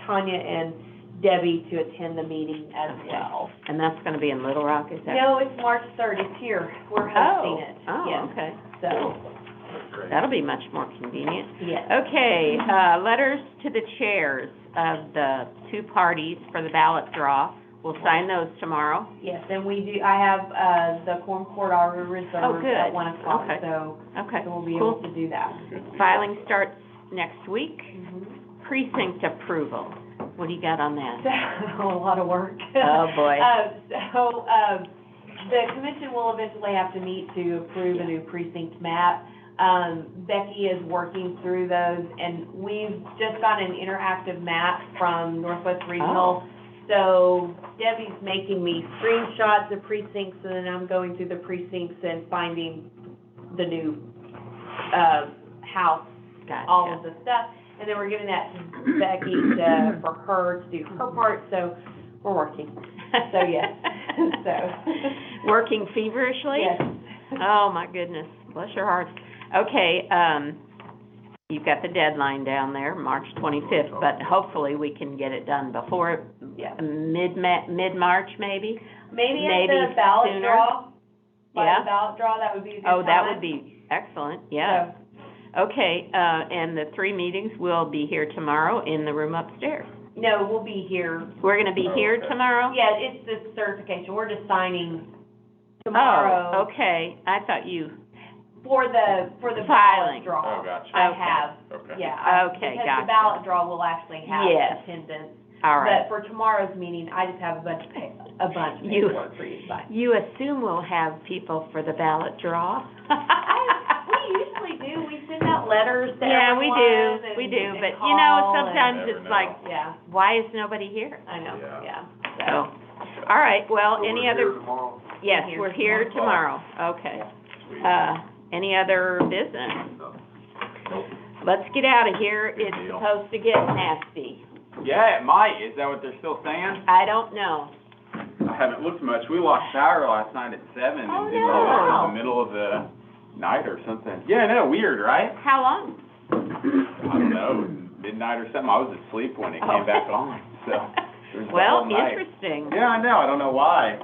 Tanya and Debbie to attend the meeting as well. and that's gonna be in Little Rock, is that? No, it's March 3rd, it's here, we're hosting it. Oh, Yes. okay, So, Great. that'll be much more convenient. yes. Okay, letters to the chairs of the two parties for the ballot draw. We'll sign those tomorrow. Yes, and I have, the Corn Court already reserved good. at 1 o'clock, Okay. so Okay, we'll be cool. able to do that. Filing starts next week. Mhm. Precinct approval. What do you got on that? So, a lot of work. Oh, boy. The commission will eventually have to meet to approve a new precinct map. Becky is working through those, and we've just got an interactive map from Northwest Regional. So Debbie's making me screenshots of precincts, and then I'm going through the precincts and finding the new, house, all of Gotcha. the stuff. And then we're giving that to Becky for her to do her part, so we're working. So, yes, so. Working feverishly? Yes. Oh, my goodness, bless your heart. Okay, you've got the deadline down there, March 25th, but hopefully we can get it done before Yeah. mid-March, maybe? Maybe at Maybe the ballot sooner. draw, by Yeah. the ballot draw, that would be a good Oh, that time. would be excellent, yeah. Okay, and the 3 meetings will be here tomorrow in the room upstairs. No, we'll be here. We're gonna be here Okay. tomorrow? Yeah, it's the certification, we're just signing tomorrow. Oh, okay, I thought you, For the Filing. ballot draw. Oh, gotcha. I Okay. have, Okay. yeah. Okay, Because gotcha. the ballot draw will actually have Yes. attendance. all right. But for tomorrow's meeting, I just have a bunch of You- paperwork for you to sign. You assume we'll have people for the ballot draw? We usually do, we send out letters to Yeah, everyone. we do, and but you know, call and- sometimes Never it's know. like, Yeah, why is nobody here? I know, Yeah. yeah. So, all right, well, So any we're other, here tomorrow? yes, Here we're here tomorrow, okay. Sweet. Any other business? Nope. let's get out of here. Good It's deal. supposed to get nasty. Yeah, it might. Is that what they're still saying? I don't know. I haven't looked much. We lost power last night at 7 and Oh, didn't get it in no. the middle of the night or something. Yeah, I know, weird, right? How long? I don't know, midnight or something. I was asleep when it came back on, so. it was the Well, whole night. interesting. Yeah, I know. I don't know why.